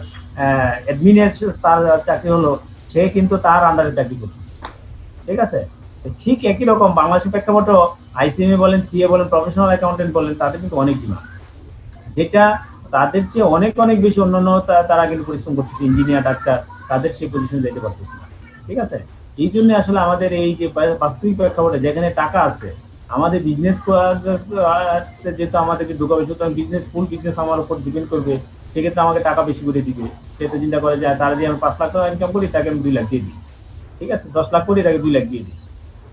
অ্যাডমিনের তার চাকরি হলো, সে কিন্তু তার আন্ডারে চাকরি করতেছে। ঠিক আছে, ঠিক একই রকম বাংলাদেশের প্রেক্ষাপটে আইসিএমএ বলেন, সিএ বলেন, প্রফেশনাল অ্যাকাউন্টেন্ট বলেন, তাদের কিন্তু অনেক ডিমান্ড, যেটা তাদের চেয়ে অনেক অনেক বেশি অন্যান্য তারা কিন্তু পরিশ্রম করতেছে। ইঞ্জিনিয়ার, ডাক্তার, তাদের সেই পজিশনে যেতে পারতেছে না। ঠিক আছে, এই জন্য আসলে আমাদের এই যে বাস্তবিক প্রেক্ষাপটে যেখানে টাকা আছে, আমাদের বিজনেস যেহেতু আমাদেরকে ঢুকাবে, সুতরাং বিজনেস, ফুল বিজনেস আমার উপর ডিপেন্ড করবে, সেক্ষেত্রে আমাকে টাকা বেশি করে দিবে। সেটা চিন্তা করে যায়, তারা দিয়ে আমি 5 লাখ টাকা ইনকাম করি, তাকে আমি 2 লাখ দিয়ে দিই। ঠিক আছে, 10 লাখ করি, তাকে 2 লাখ দিয়ে দিই।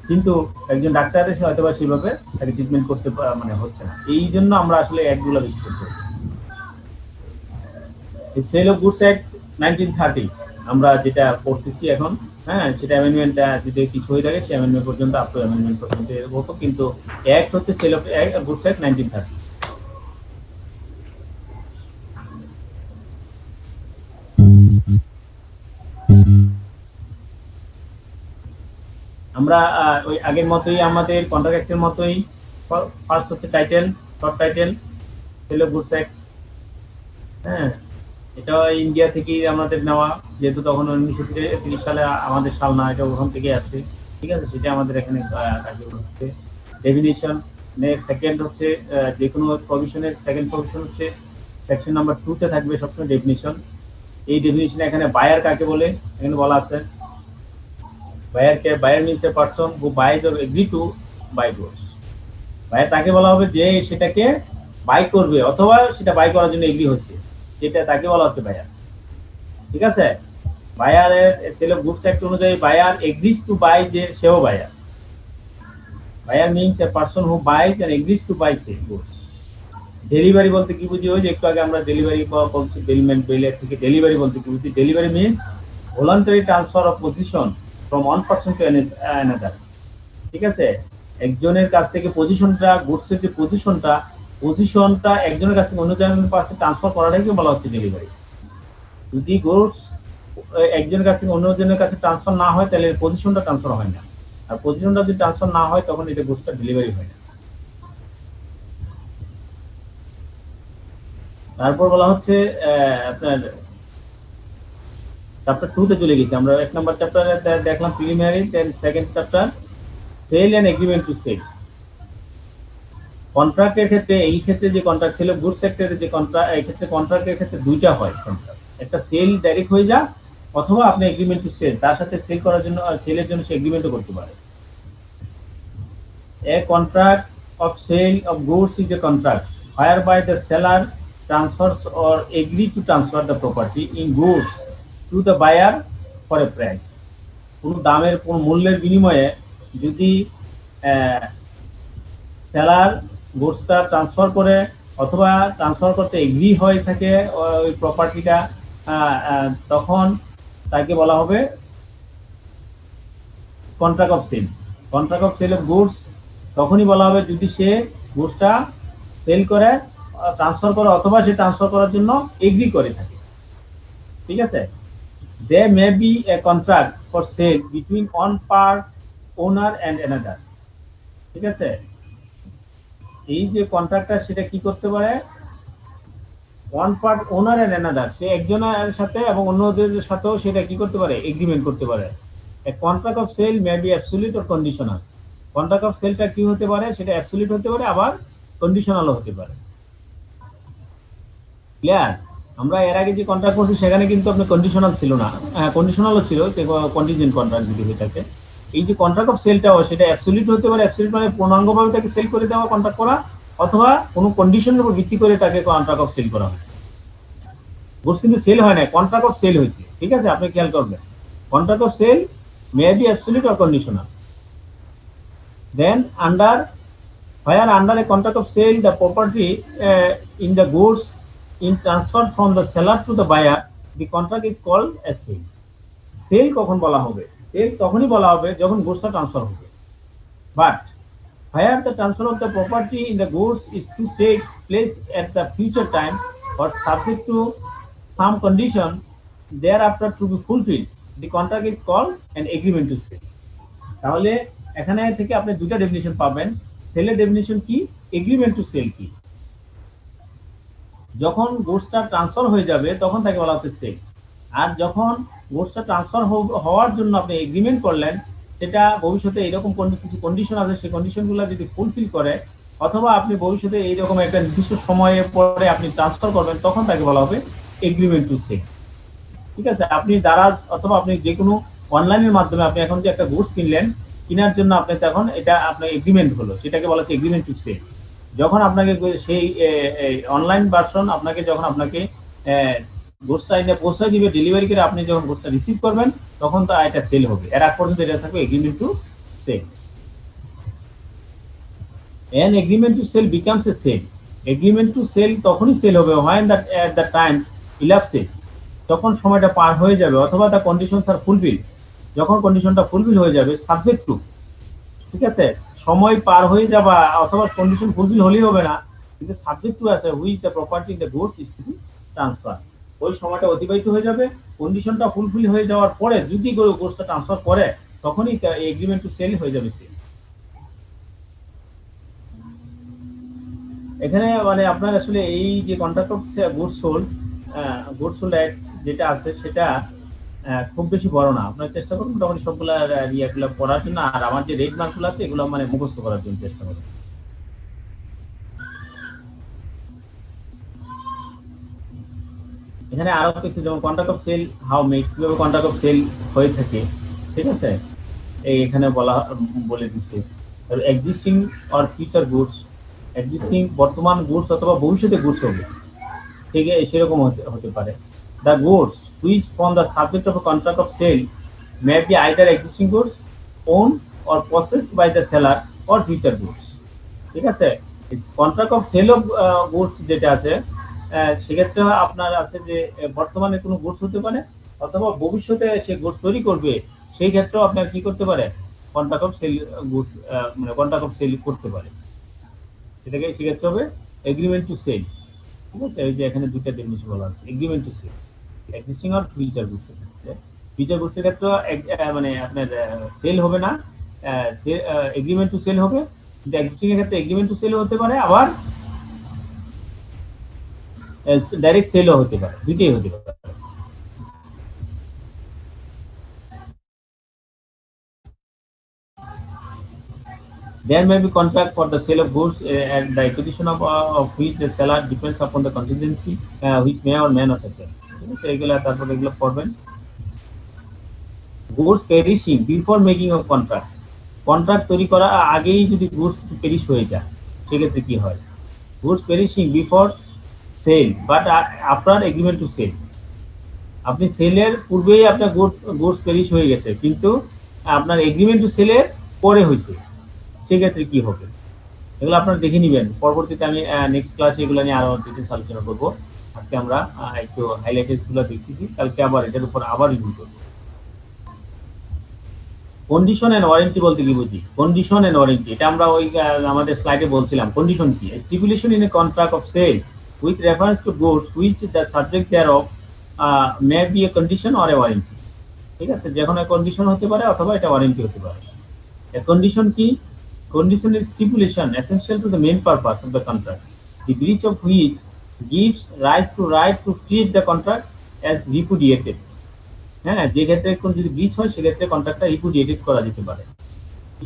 কিন্তু একজন ডাক্তারের হয়তো বা সেভাবে তাকে ট্রিটমেন্ট করতে মানে হচ্ছে না। এই জন্য আমরা আসলে অ্যাক্টগুলো বেশি করতে হবে। সেল অফ গুডস অ্যাক্ট 1930 আমরা যেটা পড়তেছি এখন, হ্যাঁ, সেটা অ্যামেন্ডমেন্টটা যদি কিছু হয়ে থাকে, সেই অ্যামেন্ডমেন্ট পর্যন্ত আপ টু অ্যামেন্ডমেন্ট পর্যন্ত এর হতো, কিন্তু অ্যাক্ট হচ্ছে সেল অফ গুডস অ্যাক্ট 1930। আমরা ওই আগের মতোই, আমাদের কন্ট্রাক্ট অ্যাক্টের মতোই, ফার্স্ট হচ্ছে title, short title, sale of goods act. হ্যাঁ, এটা ইন্ডিয়া থেকেই আমাদের নেওয়া, যেহেতু তখন 1930 সালে আমাদের সাল না, এটা ওখান থেকে আসছে। ঠিক আছে, সেটা আমাদের এখানে কার্যকর হচ্ছে। ডেফিনিশন সেকেন্ড হচ্ছে যে কোনো প্রভিশনের সেকেন্ড প্রভিশন হচ্ছে সেকশন নাম্বার 2-তে থাকবে সবসময় ডেফিনিশন। এই ডেফিনিশনে এখানে বায়ার কাকে বলে এখানে বলা আছে। Buyer means a person who buys or agree to buy goods. Buyer তাকে বলা হবে যে সেটাকে বাই করবে অথবা সেটা বাই করার জন্য এগ্রি হচ্ছে, যেটা তাকে বলা হচ্ছে বায়ার। ঠিক আছে, বায়ারের সেল অফ গুডস অ্যাক্ট অনুযায়ী বায়ার এগ্রিজ টু বাই, যে সেও buyer. Buyer means a person who buys and agrees to buy সে গুডস। ডেলিভারি বলতে কি বুঝি? ওই যে একটু আগে আমরা ডেলিভারি বলছি, বেলমেন্ট বেলের থেকে ডেলিভারি বলতে কি বুঝি? Delivery means voluntary transfer of position from one person to another. ঠিক আছে, একজনের কাছ থেকে পজিশনটা, গুডসের যে পজিশনটা একজনের কাছ থেকে অন্যজনের কাছে ট্রান্সফার করাটাকে বলা হচ্ছে ডেলিভারি। যদি গুডস একজনের কাছ থেকে অন্যজনের কাছে ট্রান্সফার না হয় তাহলে পজিশনটা ট্রান্সফার হয় না, আর পজিশনটা যদি ট্রান্সফার না হয় তখন এটা গুডসটা ডেলিভারি হয় না। তারপর বলা হচ্ছে আপনার চ্যাপ্টার 2 তে চলে গেছি আমরা। 1 নম্বর চ্যাপ্টারে দেখলাম preliminary, then second chapter sale and agreement to sale. কন্ট্রাক্টের ক্ষেত্রে, এই ক্ষেত্রে যে কন্ট্রাক্ট ছিল গুড সেক্টরে যে কন্ট্রাক্ট, এই ক্ষেত্রে কন্ট্রাক্টের ক্ষেত্রে দুইটা হয় কন্ট্রাক্ট, একটা সেল ডাইরেক্ট হয়ে যা, অথবা আপনি এগ্রিমেন্ট টু সেল, তার সাথে সেল করার জন্য সেলের জন্য সে এগ্রিমেন্টও করতে পারে। A contract of sale of goods is a contract whereby the seller transfers or agree to transfer the property in goods to the buyer for a price. কোনো দামের, কোনো মূল্যের বিনিময়ে যদি সেলার গুডসটা ট্রান্সফার করে অথবা ট্রান্সফার করতে এগ্রি হয়ে থাকে ওই প্রপার্টিটা, তখন তাকে বলা হবে contract of sale. Contract of sale of goods তখনই বলা হবে যদি সে গুডসটা সেল করে, ট্রান্সফার করে, অথবা সে ট্রান্সফার করার জন্য এগ্রি করে থাকে। ঠিক আছে? There may be a contract for sale between one part owner and another. ঠিক আছে? এই যে কন্ট্রাক্টটা সেটা কি করতে পারে, one part owner and another, সে একজনের সাথে এবং অন্যদের সাথেও সেটা কি করতে পারে, এগ্রিমেন্ট করতে পারে। A contract of sale may be absolute or conditional. Contract of সেলটা কি হতে পারে, সেটা অ্যাবসলিউট হতে পারে, আবার কন্ডিশনালও হতে পারে। ক্লিয়ার? আমরা এর আগে যে কন্ট্রাক্ট করছি সেখানে কিন্তু আপনার কন্ডিশনাল ছিল না, কন্ডিশনালও ছিল, কন্টিনজেন্ট কন্ট্রাক্ট যদি হয়ে থাকে। এই যে কন্ট্রাক্ট অফ সেলটাও সেটা অ্যাবসলিউট হতে পারে, অ্যাবসলিউট মানে পূর্ণাঙ্গভাবে তাকে সেল করে দেওয়া, কন্ট্রাক্ট করা, অথবা কোনো কন্ডিশনের উপর ভিত্তি করে তাকে কন্ট্রাক্ট অফ সেল করা হয়েছে। গুডস কিন্তু সেল হয় না, কন্ট্রাক্ট অফ সেল হয়েছে। ঠিক আছে? আপনি খেয়াল করবেন, contract of sale may be absolute or conditional. Then where under a contract of sale the property in the goods in transferred from the seller to the buyer, the contract is called a sale. Sale কখন বলা হবে? Sell তখনই বলা হবে যখন গুডসটা transfer হবে। But where the transfer of the property in the goods is to take place at the future time or subject to some condition thereafter to be fulfilled, the contract is called an agreement to sell. তাহলে এখানে থেকে আপনি দুটো definition পাবেন। সেলের definition কি, agreement to sell কি। যখন গুডসটা ট্রান্সফার হয়ে যাবে তখন তাকে বলা হচ্ছে সেল। আর যখন গুডসটা ট্রান্সফার হওয়ার জন্য আপনি এগ্রিমেন্ট করলেন, সেটা ভবিষ্যতে এইরকম কিছু কন্ডিশন আছে, সেই কন্ডিশনগুলো যদি ফুলফিল করে, অথবা আপনি ভবিষ্যতে এইরকম একটা নির্দিষ্ট সময়ের পরে আপনি ট্রান্সফার করবেন, তখন তাকে বলা হবে এগ্রিমেন্ট টু সেল। ঠিক আছে? আপনি দারাজ অথবা আপনি যে কোনো অনলাইনের মাধ্যমে আপনি এখন যে একটা গুডস কিনলেন, কেনার জন্য আপনি তখন এটা আপনার এগ্রিমেন্ট হলো, সেটাকে বলা হচ্ছে এগ্রিমেন্ট টু সেল। যখন আপনাকে সেই অনলাইন ভার্সন যখন আপনাকে গুডসটা এনে পৌঁছে দিবে, ডেলিভারি করে আপনি যখন গুডসটা রিসিভ করবেন, তখন তো এটা সেল হবে। এর আগ পর্যন্ত এটা থাকবে agreement to sell. An agreement to sell becomes a sale. Agreement to sell তখনই সেল হবে when that at the time elapses, যখন সময়টা পার হয়ে যাবে, অথবা the conditions are fulfilled, যখন কন্ডিশনটা ফুলফিল হয়ে যাবে, সাবজেক্ট টু। ঠিক আছে? সময় পার হয়ে যাবা অথবা কন্ডিশন ফুলফিল হলেই হবে না, কিন্তু সাবজেক্ট টু আছে which the property in the goods is to be transfer. ওই সময়টা অতিবাহিত হয়ে যাবে, কন্ডিশনটা ফুলফিল হয়ে যাওয়ার পরে যদি গুডসটা ট্রান্সফার করে, তখনই এগ্রিমেন্ট টু সেল হয়ে যাবে সেল। এখানে মানে আপনার আসলে এই যে contract of goods sold act যেটা আছে সেটা খুব বেশি বড় না। আপনার চেষ্টা করুন মোটামুটি সবগুলো ইয়েগুলো পড়ার জন্য, আর আমার যে রেড মার্কগুলো আছে এগুলো মানে মুখস্থ করার জন্য চেষ্টা করুন। এখানে আরো কিছু, যেমন contract of sale how made, কিভাবে কন্ট্রাক্ট অফ সেল হয়ে থাকে। ঠিক আছে? এই এখানে বলে দিচ্ছে existing or future goods, existing বর্তমান গুডস অথবা ভবিষ্যতে গুডস হবে, ঠিক আছে, সেরকম হতে পারে। The goods which form the subject of a contract of sale may be either existing goods owned or possessed by the seller or future goods. ঠিক আছে? Contract of sale of goods যেটা আছে, সেক্ষেত্রে আপনার আছে যে বর্তমানে কোনো গুডস হতে পারে, অথবা ভবিষ্যতে সে গুডস তৈরি করবে, সেই ক্ষেত্রেও আপনার কি করতে পারে, কন্ট্রাক্ট অফ সেল গুডস মানে কন্ট্রাক্ট অফ সেল করতে পারে। সেটাকে সেক্ষেত্রে হবে এগ্রিমেন্ট টু সেল। ঠিক আছে, এই যে এখানে দুইটা জিনিস বলা আছে, agreement to sell existing R future goods. Future গুডসের ক্ষেত্রে মানে আপনার সেল হবে না, এগ্রিমেন্ট টু সেল হবে, কিন্তু এক্সিস্টিং এর ক্ষেত্রে এগ্রিমেন্ট টু সেল হতে পারে, আবার ডাইরেক্ট সেলও হতে পারে, দুইটাই হতে পারে। There may be contract for the sale of goods at the acquisition of which the seller depends upon the contingency which may or may not happen. এগুলা তারপর এগুলো পড়বেন। Goods perishing before making of contract, contract তৈরি করার আগেই যদি goods perish হয়ে যায় সেক্ষেত্রে কি হয়? Goods perishing before sale but after agreement to sale, আপনি সেলের পূর্বেই আপনার গুডস পেরিশ হয়ে গেছে, কিন্তু আপনার এগ্রিমেন্ট টু সেলের পরে হয়েছে, সেক্ষেত্রে কি হবে? এগুলো আপনারা দেখে নেবেন, পরবর্তীতে আমি নেক্সট ক্লাসে এগুলো নিয়ে আরো ডিটেইলস আলোচনা করব। আজকে আমরা একটু হাইলাইটেড গুলো দেখতেছি, কালকে আবার এটার উপর আবার রিভিউ করব। কন্ডিশন এন্ড ওয়ারেন্টি বলতে কি বুঝি? কন্ডিশন এন্ড ওয়ারেন্টি এটা আমরা ওই আমাদের স্লাইডে বলছিলাম। কন্ডিশন কি? Stipulation in a contract of sale with reference to goods which the subject thereof may be a condition or a warranty. ঠিক আছে, যে কোনো কন্ডিশন হতে পারে অথবা এটা ওয়ারেন্টি হতে পারে। এ কন্ডিশন কি? Condition is stipulation essential to the main purpose of the contract, the breach of which gives rise to right to treat the contract as repudiated. হ্যাঁ, যে ক্ষেত্রে কোন যদি ব্রিচ হয় সেক্ষেত্রে কন্ট্রাক্টটা রিপুডিয়েটেড করা যেতে পারে।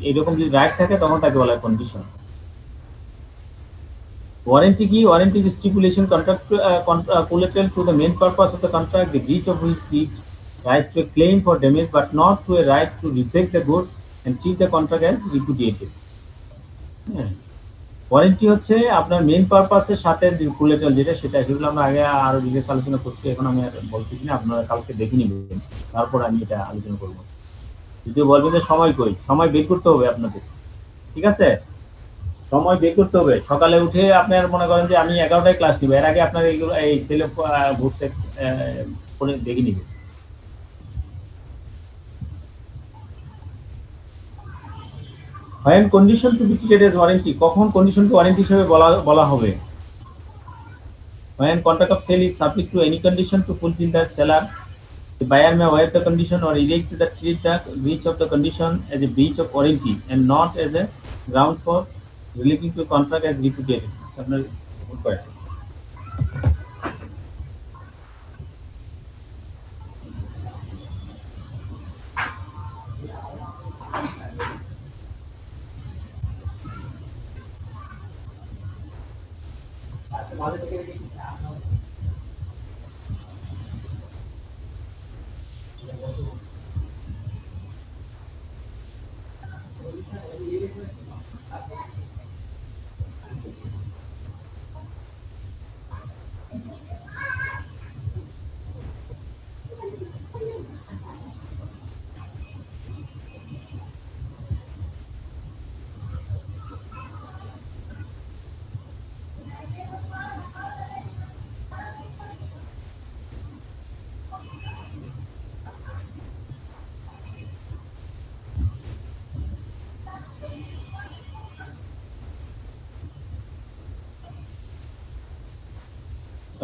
এরকম যদি রাইট থাকে তখন তাকে বলা হয় কন্ডিশন। ওয়ারেন্টি কি? Warranty is stipulation collateral to the main purpose of the contract, the breach of which gives rise to a claim for damage but not to a right to reject the goods and treat the contract as repudiated. Warranty হচ্ছে আপনার main পারপাসের সাথে collateral যেটা, সেটা সেগুলো আমরা আগে আরো details আলোচনা করছি, এখন আমি আর বলতেছি না, আপনারা কালকে দেখে নেবেন, তারপর আমি এটা আলোচনা করব। যদি বলবেন যে সময় কই, সময় বের করতে হবে আপনাদের, ঠিক আছে? সময় বের করতে হবে। সকালে উঠে আপনার মনে করেন যে আমি 11টায় ক্লাস নিব, এর আগে আপনার এইগুলো এই সেল বুকস পড়ে দেখে নেবেন। When condition to be treated as warranty, কখন কন্ডিশনকে ওয়ারেন্টি হিসেবে বলা হবে? When contract of sale is subject to any condition to fulfill the seller, the buyer may waive the condition or elect to treat the breach of the condition as a breach of warranty and not as a ground for relating to contract as repudiated. আপনার করেন।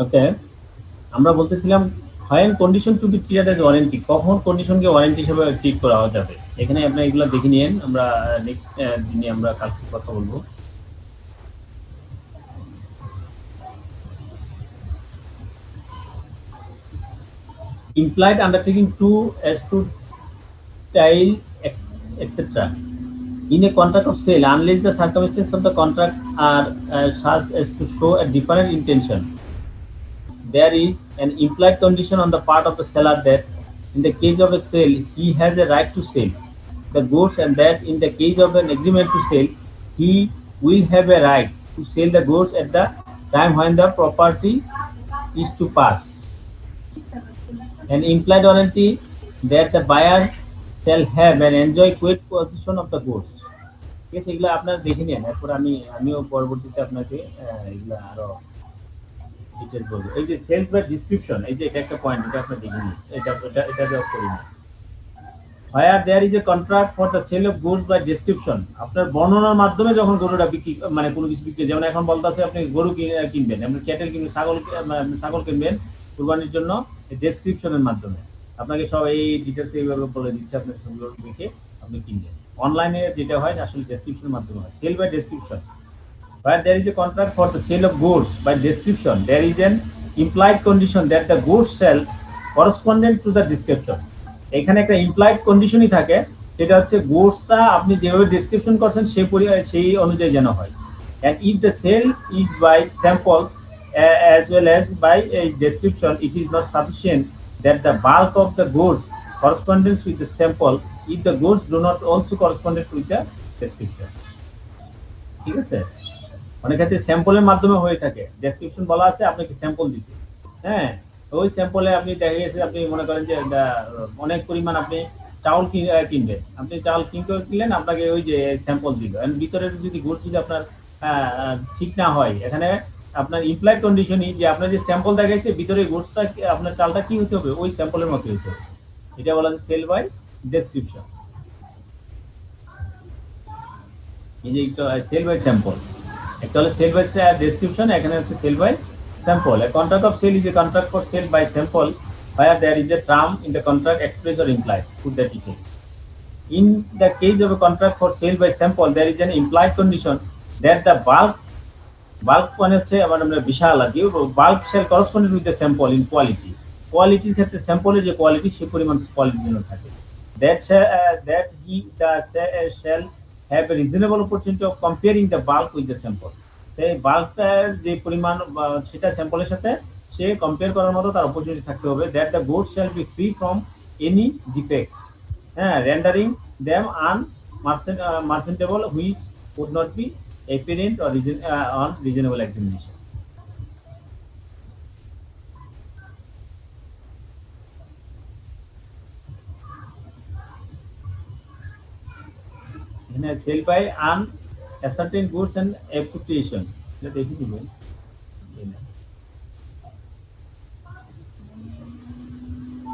ওকে, আমরা বলতেছিলাম when condition to be treated as warranty, কখন কন্ডিশনকে warranty হিসেবে treat করা যাবে। এখানে আপনি এগুলো দেখে নিয়েন, আমরা নেক্সট দিনে আমরা কালকে কথা বলবো। Implied undertaking to as to tile etc. In a contract of sale, unless the circumstances of the contract are such as to show a different intention, there is an implied condition on the part of the seller that in the case of a sale he has a right to sell the goods, and that in the case of an agreement to sell he will have a right to sell the goods at the time when the property is to pass. An implied warranty that the buyer shall have and enjoy quick possession of the goods. ঠিক আছে, এগুলো আপনারা দেখে নিন, এরপর আমিও পরবর্তীতে আপনাকে এগুলো আরো ডিটেইলস বলবো। এই যে সেলস বাই ডেসক্রিপশন, এই যে এটা একটা পয়েন্ট, এটা আপনি দেখে নিন, এটা জব করি না। where there is a contract for the sale of goods by description, আপনার বর্ণনার মাধ্যমে যখন গরুটা বিক্রি মানে কোনো কিছু বিক্রি, যেমন এখন বলতেছে আপনি গরু কিনবেন, আপনি ক্যাটেল কিনবেন, ছাগল কিনবেন কুরবানির জন্য, ডেসক্রিপশনের মাধ্যমে আপনাকে সব এই ডিটেলস এইভাবে বলে দিচ্ছে, আপনি সেগুলো দেখে আপনি কিনবেন। অনলাইনে যেটা হয় আসলে ডেসক্রিপশনের মাধ্যমে হয়, sale by description. Where there is a contract for the sale of goods by description, there is an implied condition that the goods sell correspondent to the description. এখানে একটা ইমপ্লাইড কন্ডিশনই থাকে, সেটা হচ্ছে গুডসটা আপনি যেভাবে ডেসক্রিপশন করছেন সেই অনুযায়ী যেন হয়। And if the sale is by sample as well as by a description, it is not sufficient that the bulk of the goods corresponds with the sample if the goods do not also correspond with the description. ঠিক আছে, অনেক ক্ষেত্রে স্যাম্পলের মাধ্যমে হয়ে থাকে, description বলা আছে, আপনাকে স্যাম্পল দিচ্ছে, হ্যাঁ, ওই স্যাম্পলে আপনি দেখা গেছে আপনি মনে করেন যে অনেক পরিমাণ আপনি চাউল কিনবেন, আপনি চাউল কিনলেন, আপনাকে ওই যে স্যাম্পল দিল, ভিতরের যদি গুড যদি আপনার ঠিক না হয়, এখানে আপনার ইমপ্লয়েড কন্ডিশনই যে আপনার যে স্যাম্পল দেখাইছে ভিতরে গুডসটা আপনার চালটা কি হতে হবে, ওই স্যাম্পলের মতো হতে হবে, এটা বলা হচ্ছে সেল বাই ডেসক্রিপশন। এই যে সেল বাই স্যাম্পল, একটা হলো সেল বাই ডেসক্রিপশন, এখানে হচ্ছে sale by sample. A contract of sale is a contract for sale by sample where there is a term in the contract expressed or implied. Put that detail. In the case of a contract for sale by sample, there is an implied condition that the bulk মানে হচ্ছে আমরা বিশাল আর কি, bulk shall correspond with the sample in quality. কোয়ালিটির ক্ষেত্রে স্যাম্পলের যে quality সে পরিমাণ কোয়ালিটির জন্য থাকে। That he shall have a reasonable opportunity of comparing the bulk with the sample. সেই বাল্কটার যে পরিমাণ সেটা স্যাম্পলের সাথে সে কম্পেয়ার করার মতো তার অপরচুনিটি থাকতে হবে। That the goods shall be free from any defect, হ্যাঁ, rendering them unmerchantable which would not be apparent or on reasonable examination. এখানে sale by ascertain goods and appropriation, এটা দেখে দিবেন।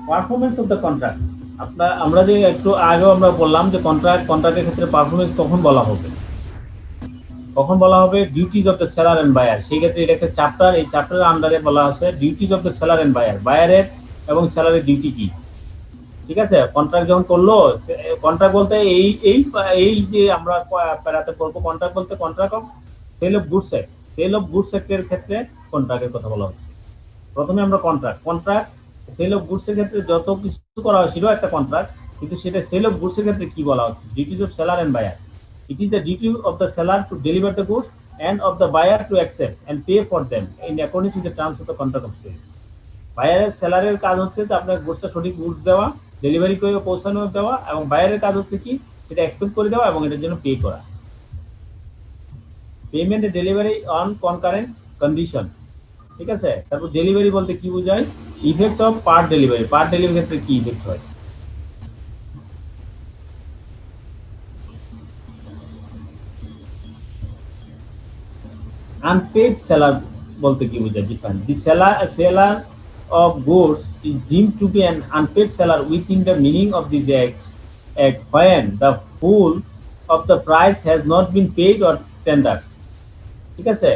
পারফরম্যান্স অফ দ্য কন্ট্রাক্ট, আমরা যে একটু আগেও আমরা বললাম যে কন্ট্রাক্টের ক্ষেত্রে পারফরম্যান্স কখন বলা হবে, duties of the seller and buyer. সেই ক্ষেত্রে এটা একটা চ্যাপ্টার, এই চ্যাপ্টারের আন্ডারে বলা আছে duties of the seller and buyer, বায়ারের এবং সেলারের ডিউটি কি। ঠিক আছে, কন্ট্রাক্ট যখন করলো, কন্ট্রাক্ট বলতে এই যে আমরা প্যারাতে পড়বো, কন্ট্রাক্ট বলতে contract of sale of goods act, sale of goods অ্যাক্টের ক্ষেত্রে কন্ট্রাক্টের কথা বলা হচ্ছে। প্রথমে আমরা কন্ট্রাক্ট সেল অফ গুডস এর ক্ষেত্রে যত কিছু করা হয় সেটাও একটা কন্ট্রাক্ট, কিন্তু সেটা সেল অফ গুডস এর ক্ষেত্রে কি বলা হচ্ছে, duties of seller and buyer. It is the duty of the seller to deliver the goods and of the buyer to accept and pay for them in accordance with the terms of the contract of sale. বায়ারের সেলারের কাজ হচ্ছে যে আপনার গুডসটা সঠিক goods দেওয়া, delivery করে পৌঁছানো দেওয়া, এবং বায়ারের কাজ হচ্ছে কি সেটা অ্যাকসেপ্ট করে দেওয়া এবং এটার জন্য পে করা। Payment delivery on concurrent condition, ঠিক আছে। তারপর ডেলিভারি বলতে কি বোঝায়, effects of part delivery, part delivery ক্ষেত্রে কি ইফেক্ট হয়। আনপেড সেলার বলতে কি বোঝায়, different. The seller of goods is deemed to be an unpaid seller within the meaning of this act when the full of the price has not been paid or tendered. ঠিক আছে,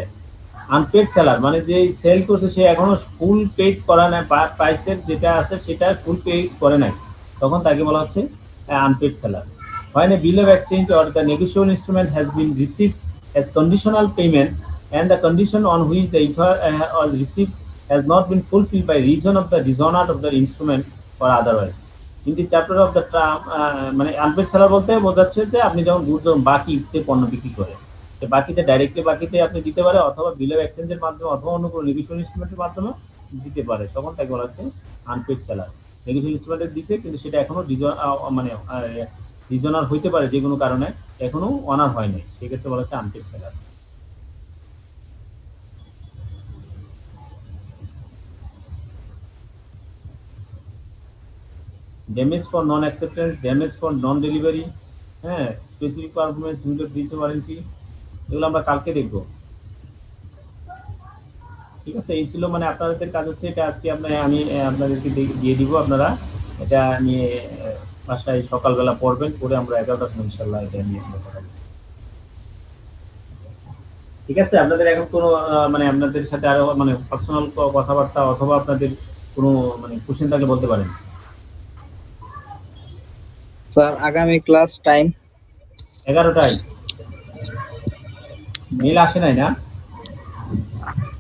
unpaid seller মানে যে sell করছে সে এখনো ফুল paid করা নাই, প্রাইসের যেটা আছে সেটা ফুল পে করে নাই, তখন তাকে বলা হচ্ছে unpaid seller. When a bill of exchange or the negotiable instrument has been received as conditional payment and the condition on which the was received has not been fulfilled by reason of the dishonor of the instrument or otherwise. In the chapter of the term, মানে unpaid seller বলতে বোঝাচ্ছে যে আপনি যখন good বাকিতে পণ্য বিক্রি করে, বাকিতে ডাইরেক্টলি বাকিতে আপনি দিতে পারে, অথবা বিল অফ এক্সচেঞ্জের মাধ্যমে, অথবা অন্য কোনো নেগোশিয়েবল ইনস্ট্রুমেন্টের মাধ্যমে দিতে পারে, তখন তাকে বলা হচ্ছে আনপেড সেলার। নেগোশিয়েবল ইনস্ট্রুমেন্টে দিছে কিন্তু সেটা এখনো মানে রিজনার হইতে পারে যে কোনো কারণে, এখনো অনার হয়নি, সেক্ষেত্রে বলা হচ্ছে unpaid seller. Damage for non acceptance, damage for non delivery, হ্যাঁ, স্পেসিফিক পারফরমেন্স, দিতে ওয়ারেন্টি, এগুলো আমরা কালকে দেখবো। ঠিক আছে, এই ছিল মানে আপনাদের কাজ হচ্ছে এটা, আজকে আমি আপনাদেরকে দিয়ে দিব, আপনারা এটা নিয়ে বাসায় সকালবেলা পড়বেন, পড়ে আমরা 11টার সময় ইনশাআল্লাহ এটা নিয়ে কথা বলবো। ঠিক আছে, আপনাদের এখন কোনো মানে আপনাদের সাথে আরো মানে পার্সোনাল কথাবার্তা অথবা আপনাদের কোনো মানে কোশ্চেন থাকলে বলতে পারেন। স্যার আগামী ক্লাস টাইম 11টায় মেল আসে নাই না?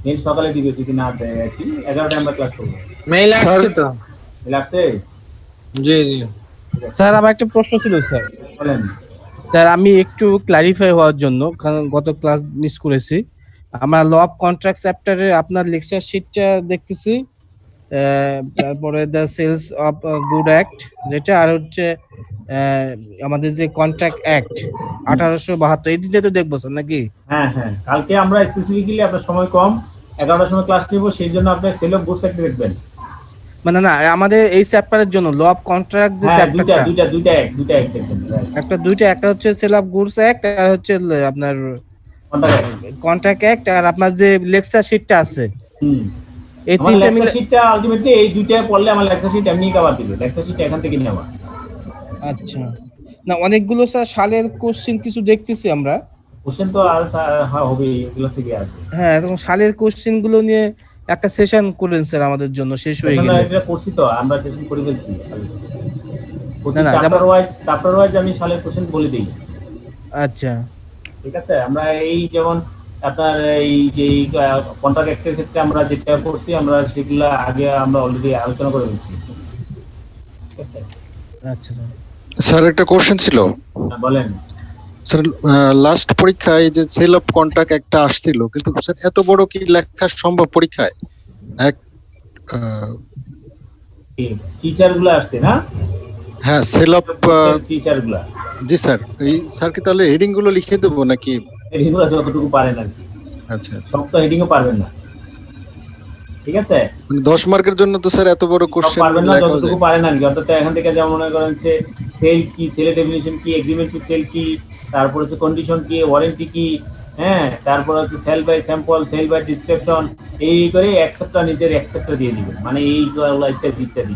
মেল সকালে দিবে যদি না দেয় আর কি, 11টায় আমরা ক্লাস করবো। মেইল আসছে তো। মেল আসছে? জি জি স্যার আমার একটা প্রশ্ন ছিল স্যার। বলেন। স্যার আমি একটু ক্লারিফাই হওয়ার জন্য, কারণ গত ক্লাস মিস করেছি, আমরা ল অফ কন্ট্রাক্ট চ্যাপ্টারে আপনার লেকচার শিটটা দেখতেছি, তারপরে the sales of good act যেটা, আর হচ্ছে আমাদের যে কন্ট্রাক্ট অ্যাক্ট 1872, এই দিনটা তো দেখবো স্যার নাকি? হ্যাঁ হ্যাঁ, কালকে আমরা স্পেসিফিক্যালি আপনার সময় কম, 11টার সময় ক্লাস নিব, সেই জন্য আপনি সেল অফ গুডস অ্যাক্ট দেখবেন। মানে না, আমাদের এই চ্যাপ্টারের জন্য ল অফ কন্ট্রাক্ট যে চ্যাপ্টারটা, দুইটা অ্যাক্ট দেখবেন। একটা হচ্ছে সেল অফ গুডস অ্যাক্ট, আর হচ্ছে আপনার কন্ট্রাক্ট অ্যাক্ট, আর আপনার যে লেকচার শিটটা আছে, এই তিনটা মিলে শিটটা আলটিমেটলি এই দুইটা পড়লে আমার লেকচার শিট এমনি কভার দিবে, লেকচার শিট এখান থেকে নেওয়া। আচ্ছা, না অনেকগুলো স্যার সালের কোশ্চেন কিছু দেখতেছি আমরা। কোশ্চেন তো আর হবে এগুলো থেকে আসবে। হ্যাঁ, এবং সালের কোশ্চেন গুলো নিয়ে একটা সেশন করেন স্যার আমাদের জন্য, শেষ হয়ে গেল। এটা করছি তো আমরা, সেশন করে ফেলছি। না চ্যাপ্টার ওয়াইজ আমি সালের কোশ্চেন বলে দিই। আচ্ছা ঠিক আছে, আমরা এই যেমন আপনার এই যে কন্ট্রাক্ট অ্যাক্টের ক্ষেত্রে আমরা যেটা করছি, আমরা সেগুলো আগে আমরা অলরেডি আলোচনা করে ফেলছি। ঠিক আছে, আচ্ছা স্যার একটা কোশ্চেন ছিল। বলেন স্যার, লাস্ট পরীক্ষায় যে সেল অফ কন্ট্রাক্ট একটা আসছিল, কিন্তু স্যার এত বড় কি লেখা সম্ভব পরীক্ষায়? এক টিচার গুলো আসছে না? হ্যাঁ, সেল অফ টিচার গুলা। জি স্যার, এই স্যার কি তাহলে হেডিং গুলো লিখে দেবো নাকি? হেডিং গুলো যতটুকু পারেন আর কি। আচ্ছা, সব তো হেডিংও পারবেন না। ঠিক আছে, 10 মার্কের জন্য তো স্যার এত বড় কোশ্চেন পারবেন না, যতটুকু পারেন আর কি। অর্থাৎ এখান থেকে যেমন মনে করেন যে সেল কি, সেলের ডেফিনিশন কি, এগ্রিমেন্ট টু সেল কি, তারপর হচ্ছে কন্ডিশন কি, ওয়ারেন্টি কি, হ্যাঁ, তারপর হচ্ছে sale by sample, sale by description, এই করে অ্যাকসেপ্টটা নিজের অ্যাকসেপ্টটা দিয়ে দিবেন, মানে এইগুলো ইত্যাদি ইত্যাদি।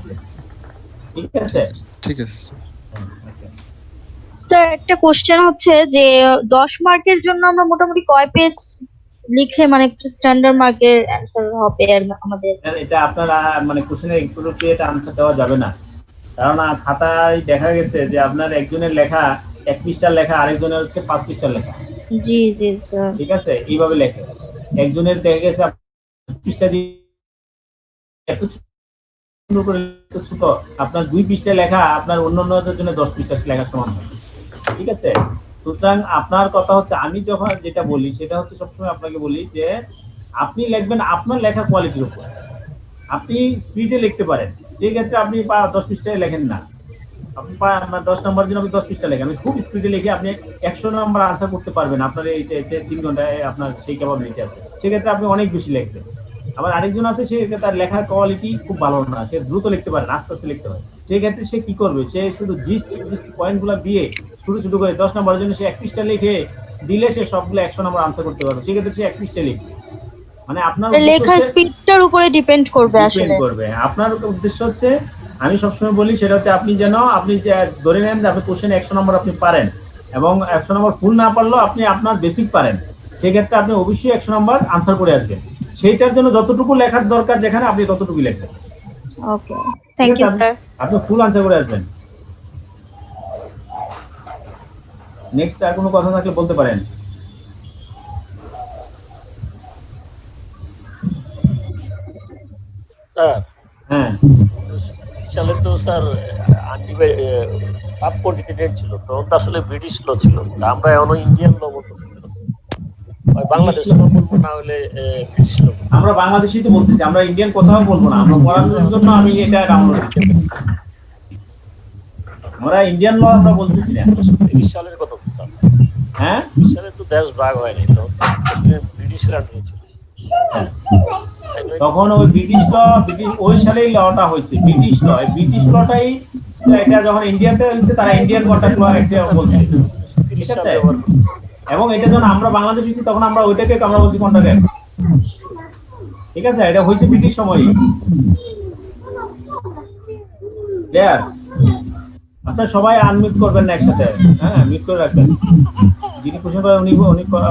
ঠিক আছে, ঠিক আছে স্যার একটা কোশ্চেন হচ্ছে যে 10 মার্কের জন্য আমরা মোটামুটি কয় পেজ লিখলে মানে একটু স্ট্যান্ডার্ড মার্কের অ্যানসার হবে আমাদের? এটা আপনারা মানে কোশ্চেনের এক্সপ্রোপ্রিয়েট আনসার দেওয়া যাবে না, কারণ খাতায় দেখা গেছে যে আপনার একজনের লেখা 1 পৃষ্ঠার লেখা, আরেকজনের হচ্ছে 5 পৃষ্ঠার লেখা। জি জি স্যার। ঠিক আছে, এইভাবে লেখে। একজনের দেখা গেছে পৃষ্ঠা দিয়ে এত সুন্দর করে ছোট, আপনার 2 পৃষ্ঠা লেখা আপনার অন্যদের জন্য 10 পৃষ্ঠা লেখা সমান হয়। ঠিক আছে, সুতরাং আপনার কথা হচ্ছে, আমি যখন যেটা বলি সেটা হচ্ছে সবসময় আপনাকে বলি যে আপনি লিখবেন আপনার লেখা কোয়ালিটির উপর। আপনি স্পিডে লিখতে পারেন, সেই ক্ষেত্রে আপনি 10 পৃষ্ঠায় লেখেন না। আপনি 10 নম্বর জন্য আপনি 10 পৃষ্ঠা লেখেন, আমি খুব স্পিডে লিখে আপনি 100 নম্বর আনসার করতে পারবেন, আপনার এই 3 ঘন্টায় আপনার সেই ক্যাপাবিলিটি আছে, সেক্ষেত্রে আপনি অনেক বেশি লিখবেন। আবার আরেকজন আছে, সে তার লেখার কোয়ালিটি খুব ভালো না, সে দ্রুত লিখতে পারে না, আস্তে আস্তে লিখতে হয়। সেই ক্ষেত্রে সে কি করবে, সে শুধু জিস্ট পয়েন্টগুলো দিয়ে ছোট ছোট করে 10 নম্বরের জন্য সে 1 পৃষ্ঠা লিখে দিলে সে সবগুলো 100 নম্বর আনসার করতে পারবে। সেক্ষেত্রে সে 1 পৃষ্ঠা লিখবে, মানে আপনার লেখার স্পিডটার উপরে ডিপেন্ড করবে আসলে। আপনার উদ্দেশ্য হচ্ছে, আমি সবসময় বলি সেটা হচ্ছে আপনি যেন আপনি ধরে নেন যে আপনি কোশ্চেন 100 নম্বর আপনি পারেন, এবং 100 নম্বর ফুল না পারলেও আপনি আপনার বেসিক পারেন, সেক্ষেত্রে আপনি অবশ্যই 100 নম্বর আনসার করে আসবেন। সেইটার জন্য যতটুকু লেখার দরকার যেখানে আপনি ততটুকু লিখবেন। ওকে, থ্যাংক ইউ স্যার। আপনি ফুল আনসার করে আসবেন। নেক্সট আর কোনো কথা থাকলে বলতে পারেন। স্যার, হ্যাঁ, সালে তো স্যার সাব কন্টিনেন্ট ছিল, তখন তো আসলে ব্রিটিশ ল ছিল, আমরা এখনো ইন্ডিয়ান ল বলতেছি, বাংলাদেশ ল বলবো না হলে ব্রিটিশ ল। আমরা বাংলাদেশি তো বলতেছি, আমরা ইন্ডিয়ান কোথাও বলবো না, আমরা পড়ানোর জন্য আমি এটা ডাউনলোড করছি। আমরা ইন্ডিয়ান ল আমরা বলতেছি না। 30 সালের কথা তো স্যার। হ্যাঁ, 30 সালে তো দেশ ভাগ হয়নি, তো ব্রিটিশরা নিয়েছিল তখন। ওই ব্রিটিশ ওই সালেই লটা হয়েছে, ব্রিটিশ ল। ব্রিটিশ লটাই এটা যখন ইন্ডিয়াতে হয়েছে, তারা ইন্ডিয়ান কন্ট্রাক্ট ল একটা বলছে। ঠিক আছে, এবং এটা যখন আমরা বাংলাদেশ হয়েছি তখন আমরা ওইটাকে আমরা বলছি কন্ট্রাক্ট। ঠিক আছে, এটা হয়েছে ব্রিটিশ সময়ই। আপনারা সবাই আনমিউট করবেন না একসাথে, হ্যাঁ মিউট করে রাখবেন। যিনি কোশ্চেন করেন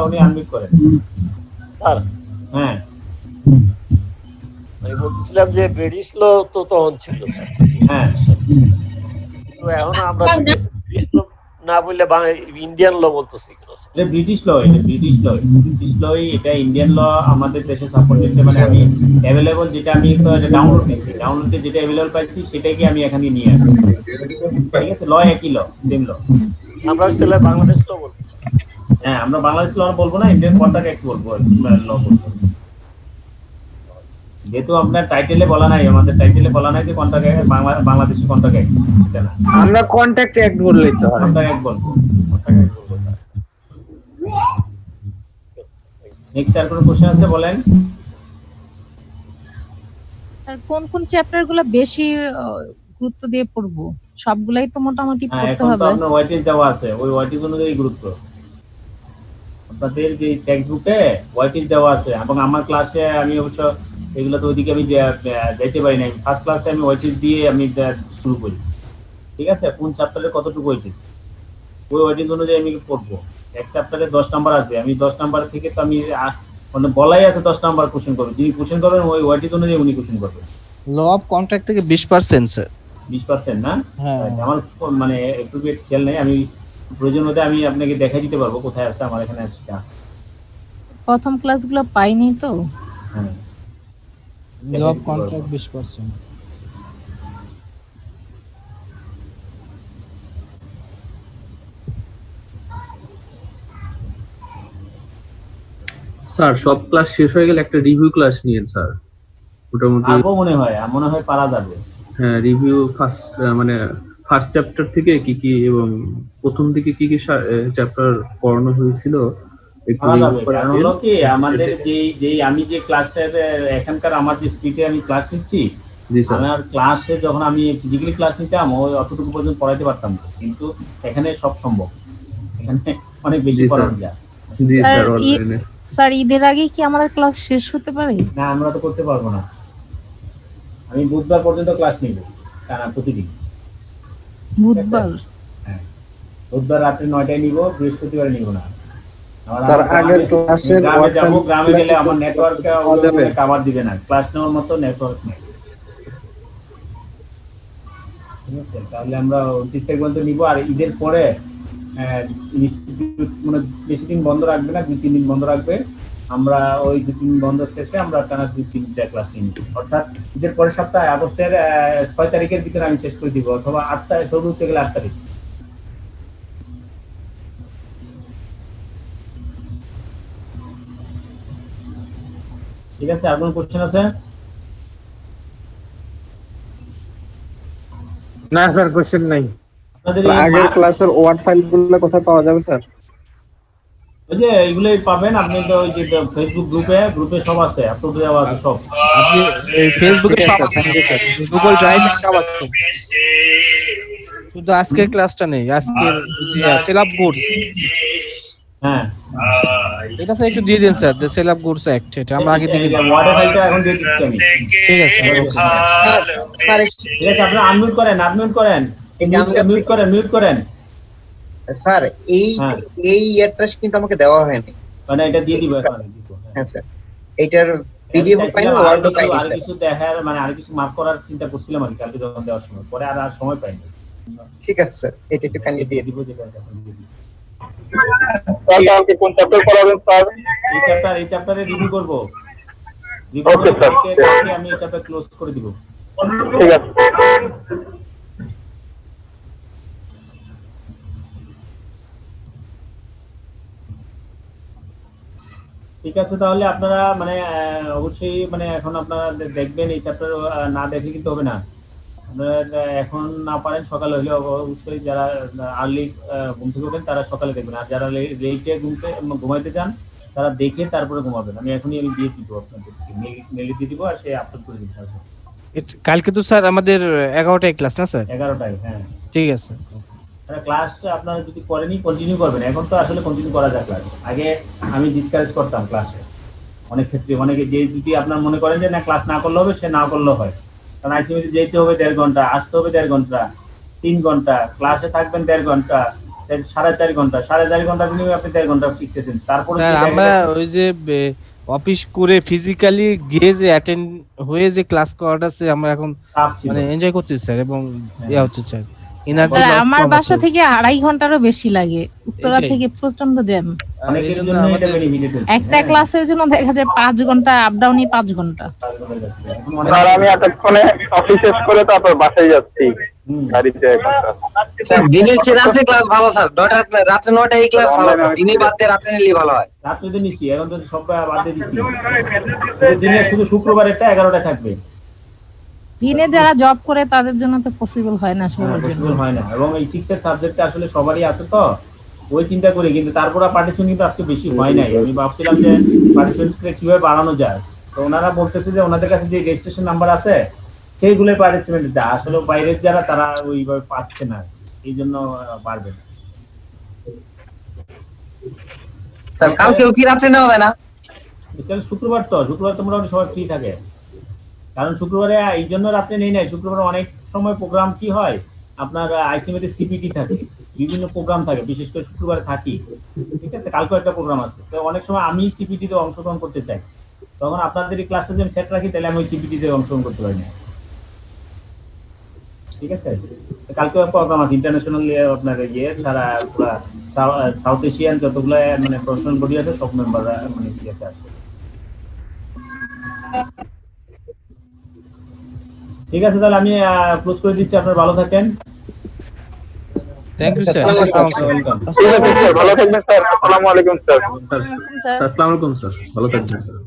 উনি আনমিউট করেন। স্যার হ্যাঁ আমি বলতেছিলাম যে ব্রিটিশ ল তো তখন ছিল স্যার, হ্যাঁ কিন্তু এখন আমরা ব্রিটিশ ল না বললে ইন্ডিয়ান ল বলতেছি কেন স্যার? এটা ব্রিটিশ ল, ব্রিটিশ ল এটা ইন্ডিয়ান ল আমাদের দেশে সাপোর্ট দিচ্ছে। মানে আমি অ্যাভেলেবল যেটা আমি ডাউনলোড দিচ্ছি, ডাউনলোডে যেটা অ্যাভেলেবল পাইছি সেটাকে আমি এখানে নিয়ে আসি। ঠিক আছে, ল একই ল, সেম ল। আমরা আসলে বাংলাদেশ ল বলবো। হ্যাঁ আমরা বাংলাদেশ ল বলবো না, ইন্ডিয়ান কন্ট্রাক্ট অ্যাক্ট বলবো, ল বলবো। যেহেতু আপনার টাইটেলে বলা নাই, আমাদের টাইটেলে বলা নাই যে contract act Bangladeshi contract act, সেটা না, আমরা কন্ট্যাক্ট অ্যাক্ট বললেই তো হয়। কন্ট্রাক্ট অ্যাক্ট বলবো, কন্ট্রাক্ট অ্যাক্ট বলবো। নেক্সট আর কোনো কোশ্চেন আছে বলেন? আর কোন কোন চ্যাপ্টার গুলো বেশি গুরুত্ব দিয়ে পড়বো? সবগুলাই তো মোটামুটি হ্যাঁ পড়তে এখন তো হবে। আপনার ওয়াইটেজ দেওয়া আছে, ওই ওয়াইটেজ অনুযায়ী গুরুত্ব। আপনাদের যে টেক্সট বুকে ওয়াইটেজ দেওয়া আছে, এবং আমার ক্লাসে আমি অবশ্য এগুলো তো ওইদিকে আমি যাইতে পারি না। ফার্স্ট ক্লাসে আমি ওয়াইটেজ দিয়ে আমি শুরু করি। ঠিক আছে, কোন চ্যাপ্টারে কতটুকু ওয়াইটেজ, ওই ওয়াইটেজ অনুযায়ী আমি পড়বো। এক চ্যাপ্টারে 10 নাম্বার আসবে, আমি 10 নাম্বার থেকে তো আমি মানে বলাই আছে 10 নাম্বার কোশ্চেন করবে। যিনি কোশ্চেন করবেন ওই ওয়াইটেজ অনুযায়ী উনি কোশ্চেন করবেন। ল অফ কন্ট্রাক্ট থেকে 20% স্যার। 20% না? হ্যাঁ আমার মানে একটু খেয়াল নেই, আমি প্রয়োজন হতে আমি আপনাকে দেখাই দিতে পারবো কোথায় আছে, আমার এখানে আছে। প্রথম ক্লাসগুলো পাইনি তো। হ্যাঁ ল অফ কন্ট্রাক্ট 20%। স্যার সব ক্লাস শেষ হয়ে গেলে একটা রিভিউ ক্লাস নিয়েন স্যার, মোটামুটি। পারবো মনে হয় পারা যাবে। হ্যাঁ রিভিউ মানে ফার্স্ট চ্যাপ্টার থেকে কি কি এবং প্রথম দিকে কি কি চ্যাপ্টার পড়ানো হয়েছিল একটু পারা যাবে। review করে কারণ দিন। হলো কি আমাদের যেই আমি যে ক্লাসটা এখানকার আমার যে স্পিডে আমি ক্লাস নিচ্ছি, জি স্যার। আমার ক্লাসে যখন আমি ফিজিক্যালি ক্লাস নিতাম ওই অতটুকু পর্যন্ত পড়াইতে পারতাম না, কিন্তু এখানে সব সম্ভব, এখানে অনেক বেশি জি স্যার। পড়ানো যায়। জি স্যার, স্যার অনলাইনে। স্যার ঈদের আগে কি আমাদের ক্লাস শেষ হতে পারে? না আমরা তো করতে পারবো না, আমি বুধবার পর্যন্ত ক্লাস নিব টানা প্রতিদিন। বুধবার? হ্যাঁ বুধবার রাত্রে 9টায় নিব, বৃহস্পতিবার নিব না। স্যার আগের ক্লাসের গ্রামে যাবো, গ্রামে গেলে আমার নেটওয়ার্ক কভার দিবে না, ক্লাস নেওয়ার মতো নেটওয়ার্ক নেই। ঠিক আছে, তাহলে আমরা 29 তারিখ পর্যন্ত নিব। আর ঈদের পরে মানে বেশি দিন বন্ধ রাখবে না, 2-3 দিন বন্ধ রাখবে। আমরা ওই 2-3 দিন বন্ধ শেষে আমরা টানা 2-3টা ক্লাস নিব। অর্থাৎ ঈদের পরের সপ্তাহে আগস্টের 6 তারিখের ভিতরে আমি শেষ করে দিব, অথবা 8 তারিখ, শুরু করতে গেলে 8 তারিখ। ঠিক আছে, আর কোনো কোশ্চেন আছে? না স্যার কোশ্চেন নাই। আপনাদের আগের ক্লাসের ওয়ার্ড ফাইলগুলো কোথায় পাওয়া যাবে স্যার? ওই যে এগুলোই পাবেন আপনি, তো ওই যে ফেসবুক গ্রুপে সব আছে, আপলোড দেওয়া আছে সব। আপনি ফেসবুকে সব আছে, গুগল ড্রাইভে সব আছে, শুধু আজকের ক্লাসটা নেই। আজকের যে সেলআপ গুডস, হ্যাঁ এটা স্যার একটু দিয়ে দিন স্যার, দ্য সেলআপ গুডস অ্যাক্ট, এটা আমরা আগে থেকে ওয়ার্ডের ফাইলটা এখন দিয়ে দিচ্ছি আমি। ঠিক আছে স্যার ঠিক আছে, আপনি আনমিউট করেন, মিউট করেন। স্যার এই অ্যাড্রেস কিন্তু আমাকে দেওয়া হয়নি। মানে এটা দিয়ে দিব এখন। হ্যাঁ স্যার, এইটার পিডিএফ ফাইল ওয়ার্ড ফাইল আর স্যার। কিছু দেখার মানে আর কিছু মার্ক করার চিন্তা করছিলাম আর কালকে যখন দেওয়ার সময়, পরে আর সময় পাইনি। ঠিক আছে স্যার, এটা একটু কাইন্ডলি দিয়ে দিব যেটা এখন দিয়ে দিব। স্যার কালকে কোন চ্যাপ্টার পড়াবেন স্যার? এই চ্যাপ্টারে রিভিউ করব। ওকে স্যার, আমি এই চ্যাপ্টার ক্লোজ করে দিব। ঠিক আছে। ঠিক আছে, তাহলে আপনারা মানে অবশ্যই মানে এখন আপনারা দেখবেন, এই চ্যাপ্টার না দেখলে কিন্তু হবে না। আপনারা এখন না পারেন সকালে হলে অবশ্যই যারা আর্লি ঘুম থেকে ওঠেন তারা সকালে দেখবেন, আর যারা লেটে ঘুমাইতে যান তারা দেখে তারপরে ঘুমাবেন। আমি এখনই দিয়ে দিব আপনাদের, মেলে দিয়ে দিব আর সে আপলোড করে দিতে হবে। কালকে তো স্যার আমাদের 11টায় ক্লাস না স্যার? 11টায়, হ্যাঁ ঠিক আছে। ক্লাস আপনারা যদি করেনি কন্টিনিউ করবেন, এখন তো আসলে কন্টিনিউ করা যায় ক্লাস। আগে আমি ডিসকারেজ করতাম ক্লাসে অনেক ক্ষেত্রে, অনেকে যে যদি আপনার মনে করেন যে না ক্লাস না করলে হবে, সে না করলেও হয়, কারণ আইসিএমতে যেতে হবে 1.5 ঘন্টা, আসতে হবে 1.5 ঘন্টা, 3 ঘন্টা, ক্লাসে থাকবেন 1.5 ঘন্টা, 4.5 ঘন্টা, 4.5 ঘন্টা বিনিময়ে আপনি 1.5 ঘন্টা শিখতেছেন। তারপরে স্যার আমরা ওই যে অফিস করে ফিজিক্যালি গিয়ে যে অ্যাটেন্ড হয়ে যে ক্লাস করাটা আমরা এখন মানে এনজয় করতেছি স্যার, এবং ইয়া হচ্ছে স্যার এনার্জি স্যার, লস আমার বাসা থেকে 2.5 ঘন্টারও বেশি লাগে, উত্তরা এটাই। থেকে প্রচন্ড জ্যাম। অনেকের জন্য এটা বেনিফিট হচ্ছে। একটা ক্লাসের জন্য দেখা যায় 5 ঘন্টা আপ ডাউনই 5 ঘন্টা। স্যার আমি এতক্ষণে অফিস শেষ করে তারপর বাসায় যাচ্ছি গাড়িতে। স্যার দিনের চেয়ে রাত্রে ক্লাস ভালো স্যার, রাত্রে 9টায় এই ক্লাস ভালো স্যার, দিনে বাদ দিয়ে রাত্রে নিলেই ভালো হয়। রাত্রে তো নিছি, এখন তো সব বাদ দিয়ে দিছি। দিনে শুধু শুক্রবারেরটা 11টায় থাকবে। দিনে যারা জব করে তাদের জন্য তো পসিবল হয় না, সবার জন্য পসিবল হয় না। এবং এই ফিক্সড সাবজেক্টটা আসলে সবারই আছে তো, ওই চিন্তা করি। কিন্তু তারপর পার্টিসিপেন্ট কিন্তু আজকে বেশি হয় নাই। আমি ভাবছিলাম যে পার্টিসিপেন্টকে কিভাবে বাড়ানো যায়, তো ওনারা বলতেছে যে ওনাদের কাছে যে রেজিস্ট্রেশন নাম্বার আছে সেইগুলোই পার্টিসিপেন্ট দেয়। আসলে বাইরের যারা তারা ওইভাবে পাচ্ছে না, এই জন্য বাড়বে না। স্যার কালকেও কি রাত্রে নেওয়া যায় না? শুক্রবার তো মোটামুটি সবাই ফ্রি থাকে। কারণ শুক্রবারে এই জন্য রাত্রে নেই নাই, শুক্রবারে অনেক সময় প্রোগ্রাম কি হয় আপনার আইসিএমএতে সিপিটি থাকে, বিভিন্ন প্রোগ্রাম থাকে, বিশেষ করে শুক্রবারে থাকি। ঠিক আছে, কালকেও একটা প্রোগ্রাম আছে। তো অনেক সময় আমি সিপিটিতে অংশগ্রহণ করতে চাই, তখন আপনাদের এই ক্লাসটা যদি সেট রাখি তাহলে আমি ওই সিপিটিতে অংশগ্রহণ করতে পারি না। ঠিক আছে, কালকেও প্রোগ্রাম আছে ইন্টারন্যাশনাল আপনার সারা পুরা সাউথ এশিয়ান যতগুলো মানে প্রফেশনাল বডি আছে সব মেম্বাররা মানে ইয়েতে আছে। ঠিক আছে, তাহলে আমি ক্লোজ করে দিচ্ছি। আপনারা ভালো থাকেন। Thank you sir. ওয়েলকাম। ঠিক আছে স্যার, ভালো থাকবেন স্যার। আসসালামু আলাইকুম স্যার। স্যার আসসালামু আলাইকুম স্যার, ভালো থাকবেন স্যার।